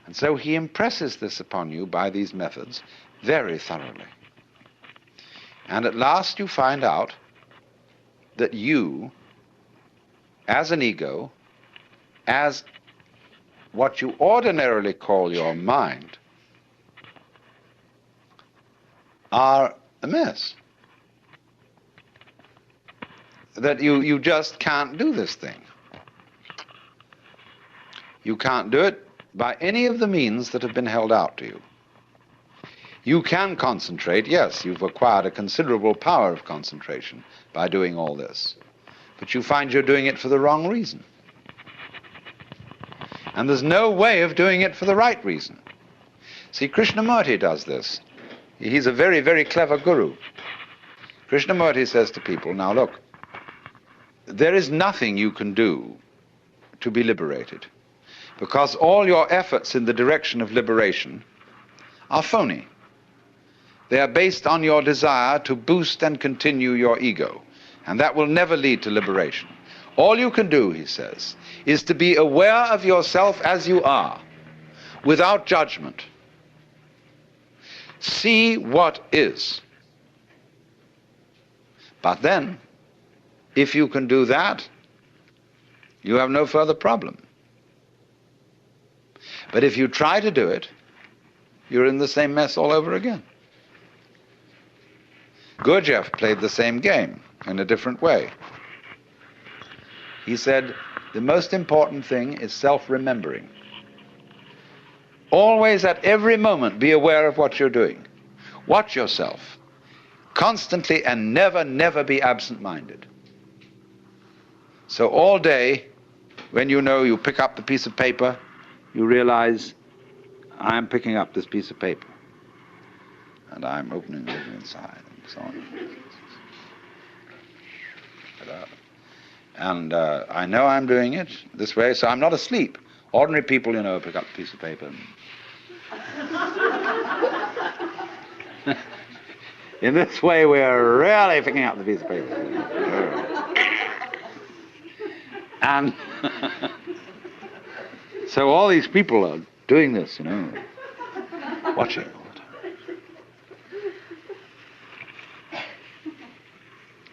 And so he impresses this upon you by these methods very thoroughly. And at last you find out that you, as an ego, as what you ordinarily call your mind, are a mess. That you just can't do this thing. You can't do it by any of the means that have been held out to you. You can concentrate, yes, you've acquired a considerable power of concentration by doing all this, but you find you're doing it for the wrong reason. And there's no way of doing it for the right reason. See, Krishnamurti does this. He's a very, very clever guru. Krishnamurti says to people, now look, there is nothing you can do to be liberated, because all your efforts in the direction of liberation are phony. They are based on your desire to boost and continue your ego, and that will never lead to liberation. All you can do, he says, is to be aware of yourself as you are, without judgment. See what is. But then, if you can do that, you have no further problem. But if you try to do it, you're in the same mess all over again. Gurdjieff played the same game in a different way. He said, the most important thing is self-remembering. Always at every moment be aware of what you're doing. Watch yourself constantly and never, never be absent-minded. So all day, when you know you pick up the piece of paper, you realize, I'm picking up this piece of paper. And I'm opening it inside, and so on. And I know I'm doing it this way, so I'm not asleep. Ordinary people, you know, pick up a piece of paper. In this way, we're really picking up the piece of paper. And so all these people are doing this, you know, watching all the time.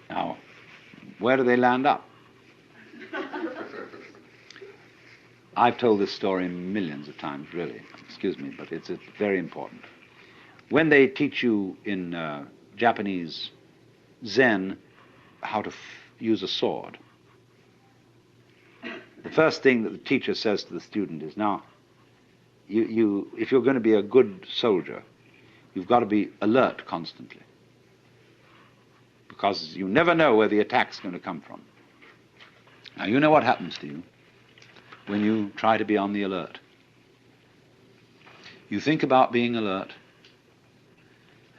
Now, where do they land up? I've told this story millions of times, really. Excuse me, but it's very important. When they teach you in Japanese Zen how to use a sword, the first thing that the teacher says to the student is, now, if you're going to be a good soldier, you've got to be alert constantly, because you never know where the attack's going to come from. Now, you know what happens to you when you try to be on the alert. You think about being alert,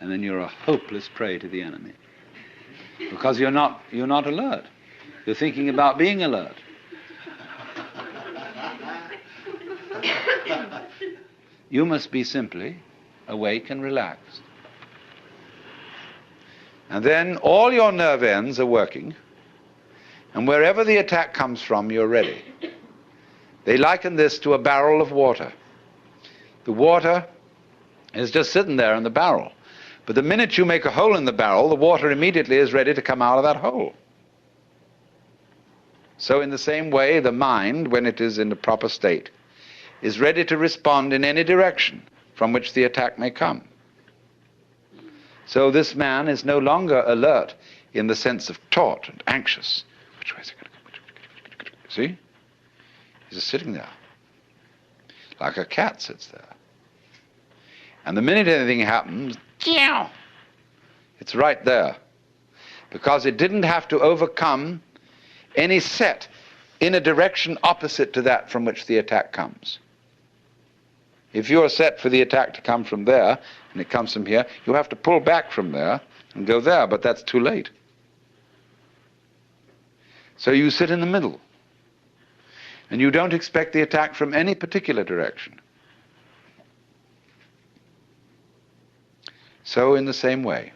and then you're a hopeless prey to the enemy, because you're not alert. You're thinking about being alert. You must be simply awake and relaxed. And then all your nerve ends are working, and wherever the attack comes from, you're ready. They liken this to a barrel of water. The water is just sitting there in the barrel. But the minute you make a hole in the barrel, the water immediately is ready to come out of that hole. So in the same way, the mind, when it is in the proper state, is ready to respond in any direction from which the attack may come. So this man is no longer alert in the sense of taut and anxious. Which way is it going to go? See? He's just sitting there, like a cat sits there. And the minute anything happens, it's right there, because it didn't have to overcome any set in a direction opposite to that from which the attack comes. If you're set for the attack to come from there, and it comes from here, you have to pull back from there and go there, but that's too late. So you sit in the middle, and you don't expect the attack from any particular direction. So in the same way,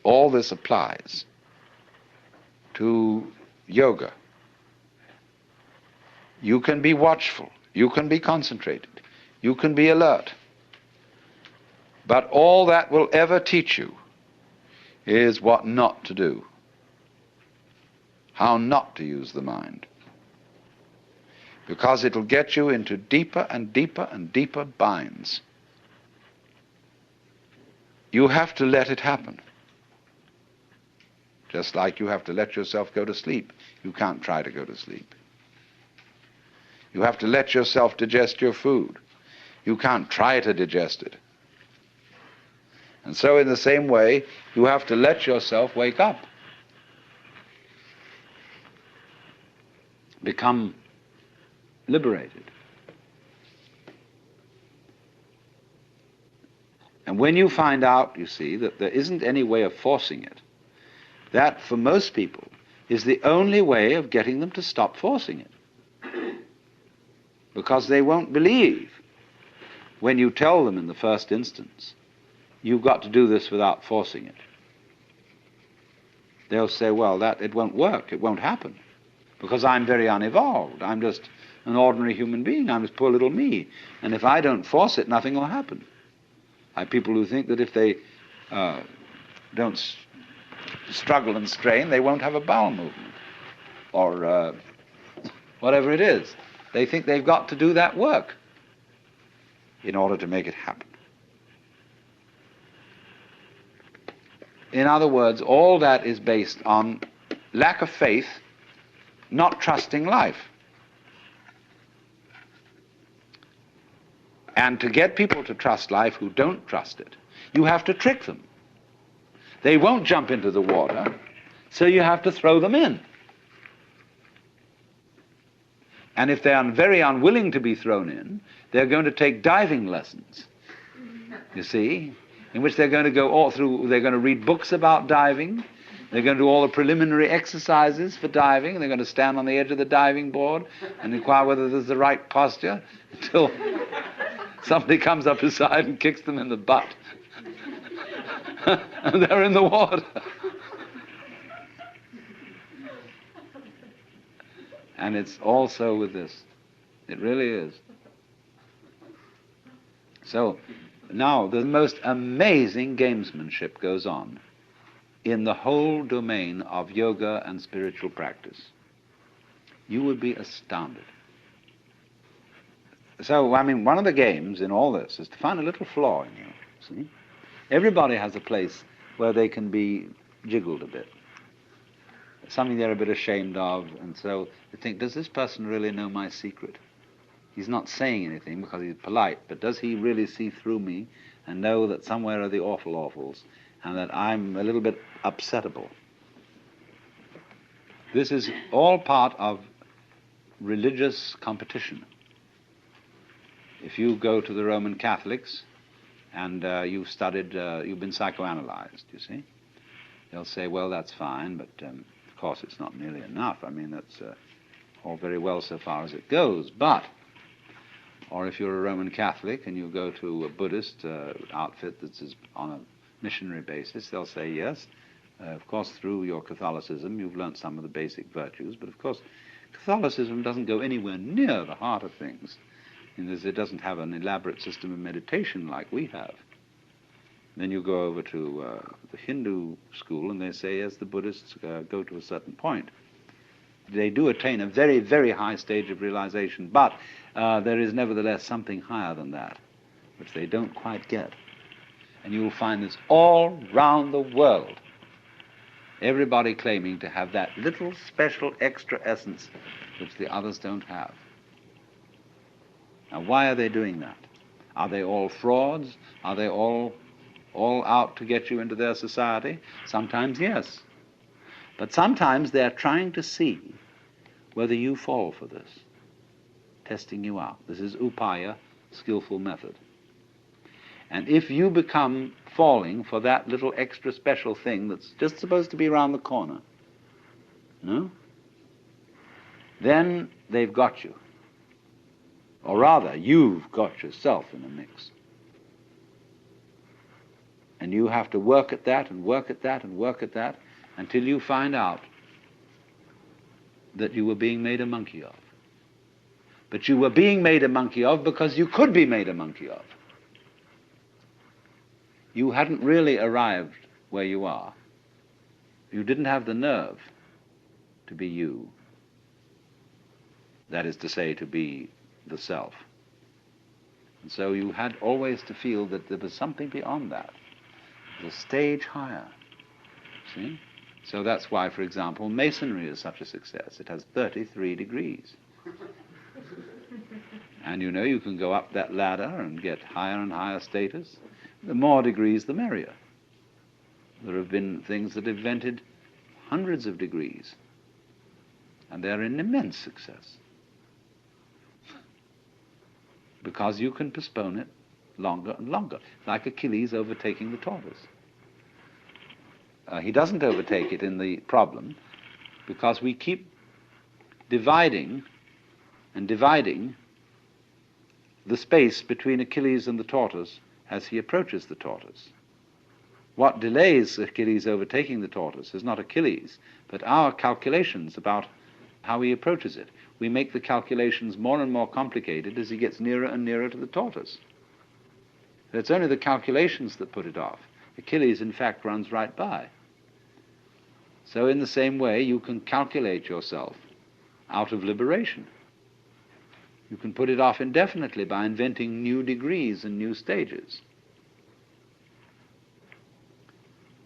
all this applies to yoga. You can be watchful. You can be concentrated. You can be alert. But all that will ever teach you is what not to do, how not to use the mind. Because it'll get you into deeper and deeper and deeper binds. You have to let it happen. Just like you have to let yourself go to sleep. You can't try to go to sleep. You have to let yourself digest your food. You can't try to digest it. And so in the same way, you have to let yourself wake up. Become liberated. And when you find out, you see, that there isn't any way of forcing it, that for most people is the only way of getting them to stop forcing it. Because they won't believe when you tell them in the first instance, you've got to do this without forcing it. They'll say, well, it won't work, it won't happen, because I'm very unevolved. I'm just an ordinary human being. I'm just poor little me. And if I don't force it, nothing will happen. I have people who think that if they don't struggle and strain, they won't have a bowel movement, or whatever it is. They think they've got to do that work in order to make it happen. In other words, all that is based on lack of faith, not trusting life. And to get people to trust life who don't trust it, you have to trick them. They won't jump into the water, so you have to throw them in. And if they are very unwilling to be thrown in, they're going to take diving lessons, you see, in which they're going to go all through, they're going to read books about diving, they're going to do all the preliminary exercises for diving, they're going to stand on the edge of the diving board and inquire whether there's the right posture until somebody comes up beside and kicks them in the butt. And they're in the water. And it's also with this. It really is. So now the most amazing gamesmanship goes on in the whole domain of yoga and spiritual practice. You would be astounded. So, I mean, one of the games in all this is to find a little flaw in you, see? Everybody has a place where they can be jiggled a bit. Something they're a bit ashamed of, and so they think, does this person really know my secret? He's not saying anything because he's polite, but does he really see through me and know that somewhere are the awful awfuls and that I'm a little bit upsettable? This is all part of religious competition. If you go to the Roman Catholics and you've studied, you've been psychoanalyzed, you see, they'll say, well, that's fine, but of course it's not nearly enough. I mean, that's all very well so far as it goes, but, or if you're a Roman Catholic and you go to a Buddhist outfit that's on a missionary basis, they'll say, yes, of course, through your Catholicism, you've learnt some of the basic virtues, but of course, Catholicism doesn't go anywhere near the heart of things, in that it doesn't have an elaborate system of meditation like we have. Then you go over to the Hindu school, and they say, yes, the Buddhists go to a certain point. They do attain a very, very high stage of realization, but there is nevertheless something higher than that, which they don't quite get. And you'll find this all round the world. Everybody claiming to have that little special extra essence which the others don't have. Now, why are they doing that? Are they all frauds? Are they all out to get you into their society? Sometimes, yes. But sometimes they're trying to see whether you fall for this, testing you out. This is upaya, skillful method. And if you become falling for that little extra special thing that's just supposed to be around the corner, no? Then they've got you. Or rather, you've got yourself in the mix. And you have to work at that and work at that and work at that until you find out that you were being made a monkey of. but you were being made a monkey of because you could be made a monkey of. You hadn't really arrived where you are. You didn't have the nerve to be you. That is to say, to be the self. And so you had always to feel that there was something beyond that, the stage higher. See? So that's why, for example, Masonry is such a success. It has 33 degrees. And you know, you can go up that ladder and get higher and higher status. The more degrees, the merrier. There have been things that have invented hundreds of degrees, and they're an immense success. Because you can postpone it longer and longer, like Achilles overtaking the tortoise. He doesn't overtake it in the problem because we keep dividing and dividing the space between Achilles and the tortoise as he approaches the tortoise. What delays Achilles overtaking the tortoise is not Achilles, but our calculations about how he approaches it. We make the calculations more and more complicated as he gets nearer and nearer to the tortoise. It's only the calculations that put it off. Achilles, in fact, runs right by. So in the same way, you can calculate yourself out of liberation. You can put it off indefinitely by inventing new degrees and new stages.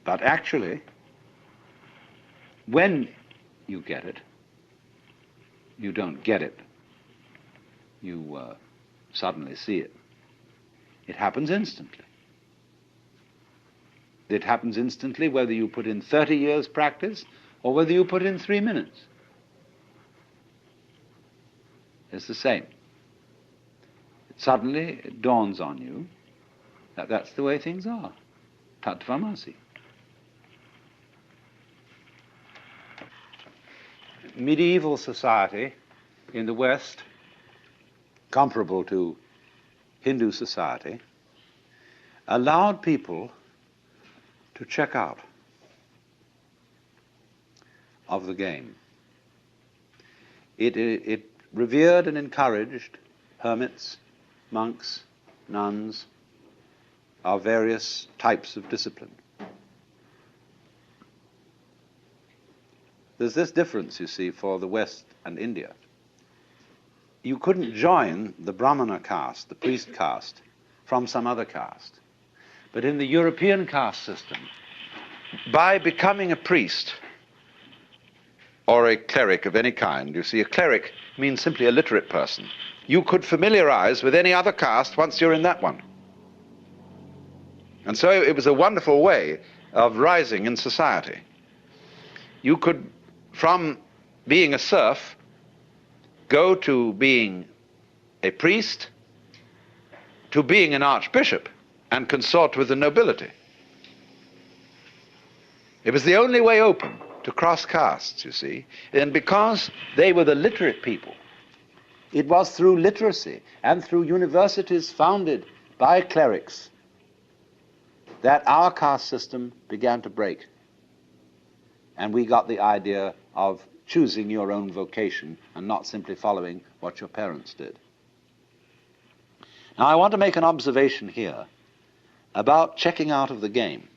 But actually, when you get it, you don't get it. You suddenly see it. It happens instantly. It happens instantly whether you put in 30 years practice or whether you put in 3 minutes. It's the same. Suddenly it dawns on you that that's the way things are. Tattvamasi. Medieval society in the West, comparable to Hindu society, allowed people to check out of the game. It revered and encouraged hermits, monks, nuns, of various types of discipline. There's this difference, you see, for the West and India. You couldn't join the Brahmana caste, the priest caste, from some other caste. But in the European caste system, by becoming a priest or a cleric of any kind, you see, a cleric means simply a literate person, you could familiarize with any other caste once you're in that one. And so it was a wonderful way of rising in society. You could, from being a serf, go to being a priest, to being an archbishop, and consort with the nobility. It was the only way open to cross castes, you see. And because they were the literate people, it was through literacy and through universities founded by clerics that our caste system began to break. And we got the idea of choosing your own vocation and not simply following what your parents did. Now, I want to make an observation here about checking out of the game.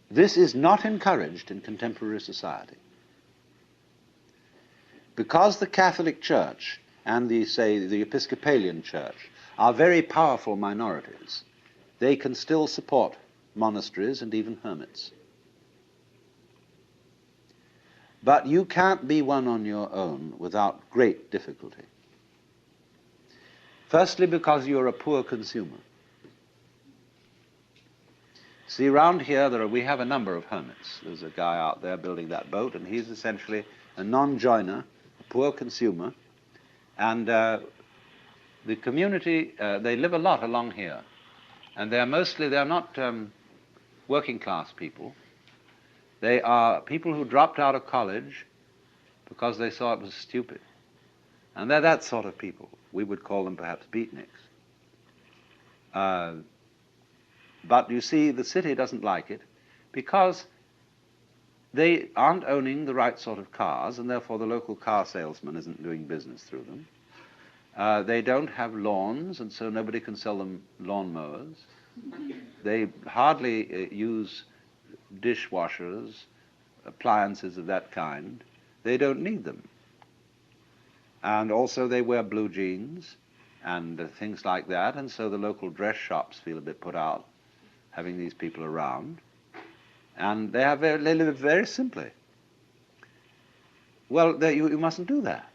This is not encouraged in contemporary society. Because the Catholic Church and the Episcopalian Church are very powerful minorities, they can still support monasteries and even hermits. But you can't be one on your own without great difficulty. Firstly, because you're a poor consumer. See, around here we have a number of hermits. There's a guy out there building that boat, and he's essentially a non-joiner, a poor consumer, and the community, they live a lot along here, and they're not working class people. They are people who dropped out of college because they saw it was stupid. And they're that sort of people. We would call them perhaps beatniks. But you see, the city doesn't like it because they aren't owning the right sort of cars, and therefore the local car salesman isn't doing business through them. They don't have lawns, and so nobody can sell them lawnmowers. They hardly use dishwashers, appliances of that kind. They don't need them. And also they wear blue jeans and things like that, and so the local dress shops feel a bit put out having these people around. And they live very simply. Well, you mustn't do that.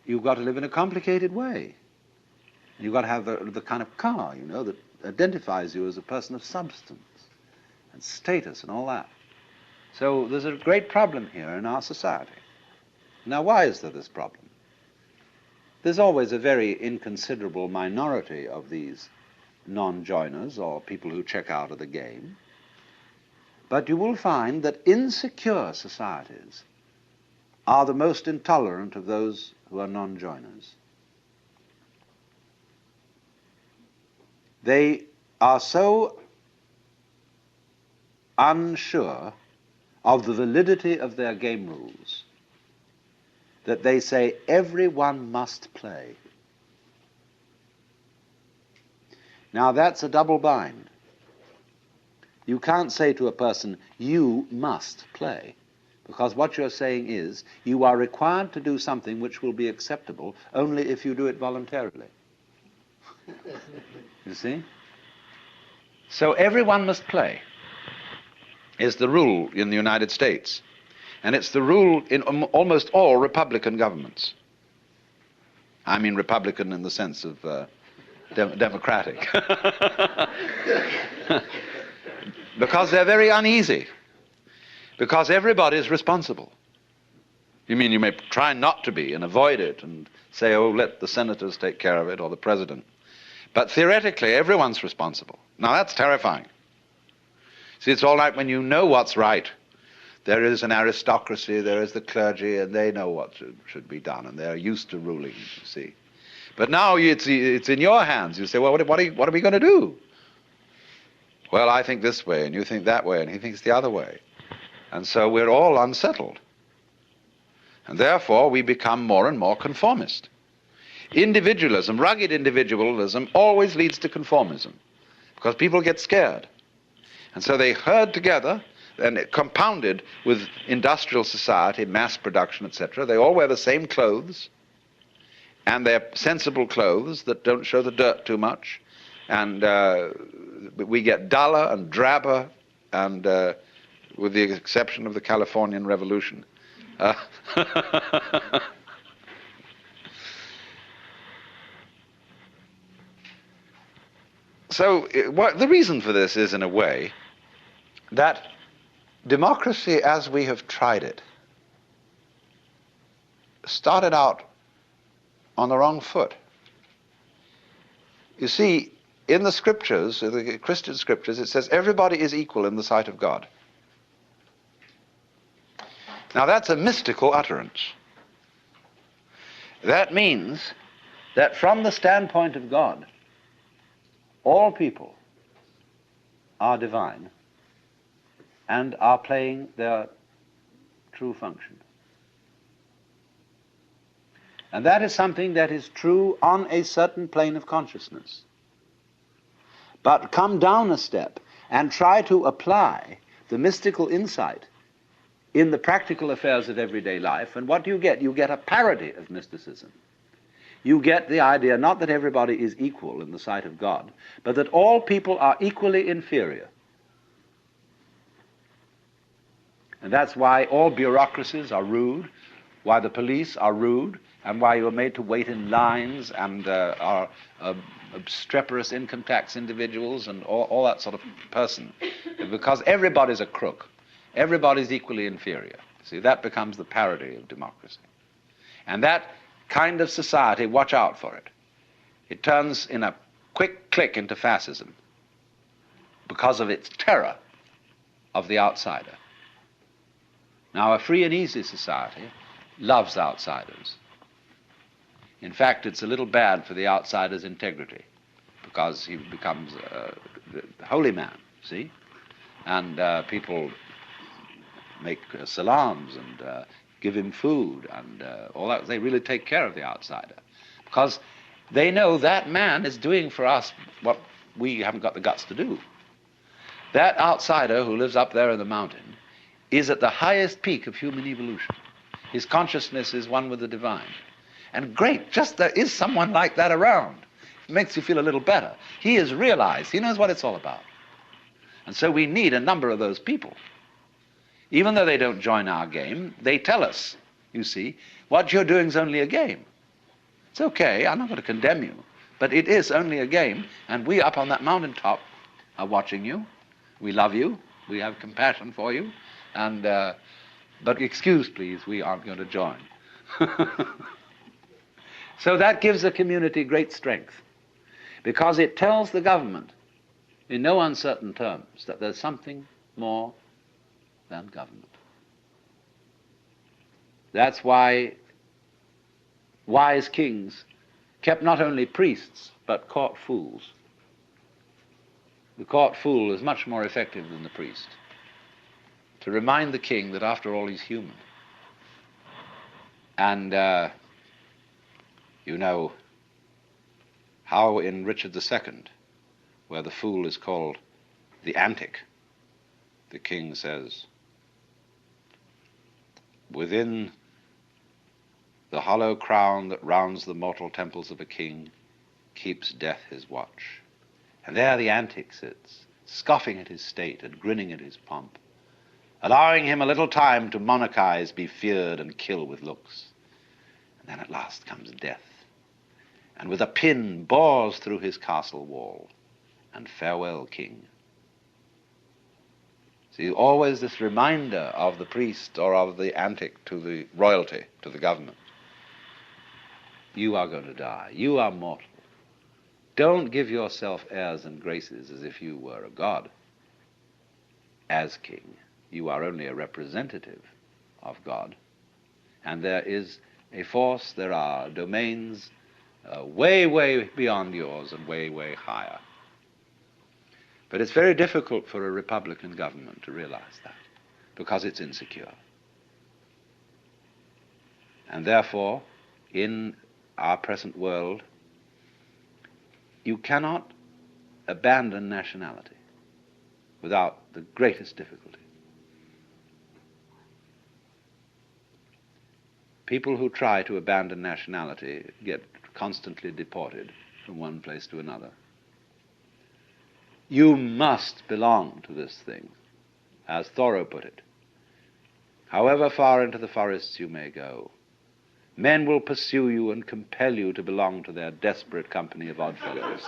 You've got to live in a complicated way. You've got to have the kind of car, you know, that identifies you as a person of substance and status and all that. So there's a great problem here in our society. Now, why is there this problem? There's always a very inconsiderable minority of these non-joiners or people who check out of the game. But you will find that insecure societies are the most intolerant of those who are non-joiners. They are so unsure of the validity of their game rules that they say everyone must play. Now that's a double bind. You can't say to a person, you must play, because what you're saying is you are required to do something which will be acceptable only if you do it voluntarily. You see? So everyone must play is the rule in the United States. And it's the rule in almost all Republican governments. I mean Republican in the sense of democratic. Because they're very uneasy. Because everybody is responsible. You mean you may try not to be and avoid it and say, oh, let the senators take care of it or the president. But theoretically, everyone's responsible. Now that's terrifying. See, it's all right when you know what's right. There is an aristocracy, there is the clergy, and they know what should be done, and they're used to ruling, you see. But now it's in your hands. You say, well, what are we going to do? Well, I think this way, and you think that way, and he thinks the other way. And so we're all unsettled. And therefore, we become more and more conformist. Individualism, rugged individualism, always leads to conformism, because people get scared. And so they herd together, and compounded with industrial society, mass production, etc. They all wear the same clothes, and they're sensible clothes that don't show the dirt too much. And we get duller and drabber, and with the exception of the Californian Revolution. So the reason for this is, in a way, that democracy as we have tried it started out on the wrong foot. You see, in the scriptures, the Christian scriptures, it says everybody is equal in the sight of God. Now that's a mystical utterance. That means that from the standpoint of God, all people are divine and are playing their true function. And that is something that is true on a certain plane of consciousness. But come down a step and try to apply the mystical insight in the practical affairs of everyday life, and what do you get? You get a parody of mysticism. You get the idea not that everybody is equal in the sight of God, but that all people are equally inferior. And that's why all bureaucracies are rude, why the police are rude, and why you're made to wait in lines and are obstreperous income tax individuals and all that sort of person. Because everybody's a crook. Everybody's equally inferior. See, that becomes the parody of democracy. And that kind of society, watch out for it. It turns in a quick click into fascism because of its terror of the outsider. Now, a free and easy society loves outsiders. In fact, it's a little bad for the outsider's integrity because he becomes a holy man, see? and people make salams and give him food and all that. They really take care of the outsider, because they know that man is doing for us what we haven't got the guts to do. That outsider who lives up there in the mountain is at the highest peak of human evolution. His consciousness is one with the divine. And great, just there is someone like that around. It makes you feel a little better. He has realized, he knows what it's all about. And so we need a number of those people. Even though they don't join our game, they tell us, you see, what you're doing is only a game. It's okay, I'm not going to condemn you, but it is only a game, and we up on that mountaintop are watching you. We love you, we have compassion for you, and but excuse please, we aren't going to join. So that gives the community great strength, because it tells the government in no uncertain terms that there's something more than government. That's why wise kings kept not only priests but court fools. The court fool is much more effective than the priest, to remind the king that after all he's human. And you know how in Richard II, where the fool is called the antic, the king says, "Within the hollow crown that rounds the mortal temples of a king keeps death his watch." And there the antic sits, scoffing at his state and grinning at his pomp, allowing him a little time to monarchize, be feared, and kill with looks. And then at last comes death, and with a pin bores through his castle wall, and farewell, king. See, always this reminder of the priest or of the antic to the royalty, to the government. You are going to die. You are mortal. Don't give yourself airs and graces as if you were a god. As king, you are only a representative of God. And there is a force, there are domains way, way beyond yours and way, way higher. But it's very difficult for a Republican government to realize that, because it's insecure. And therefore, in our present world, you cannot abandon nationality without the greatest difficulty. People who try to abandon nationality get constantly deported from one place to another. You must belong to this thing, as Thoreau put it. However far into the forests you may go, men will pursue you and compel you to belong to their desperate company of oddfellows.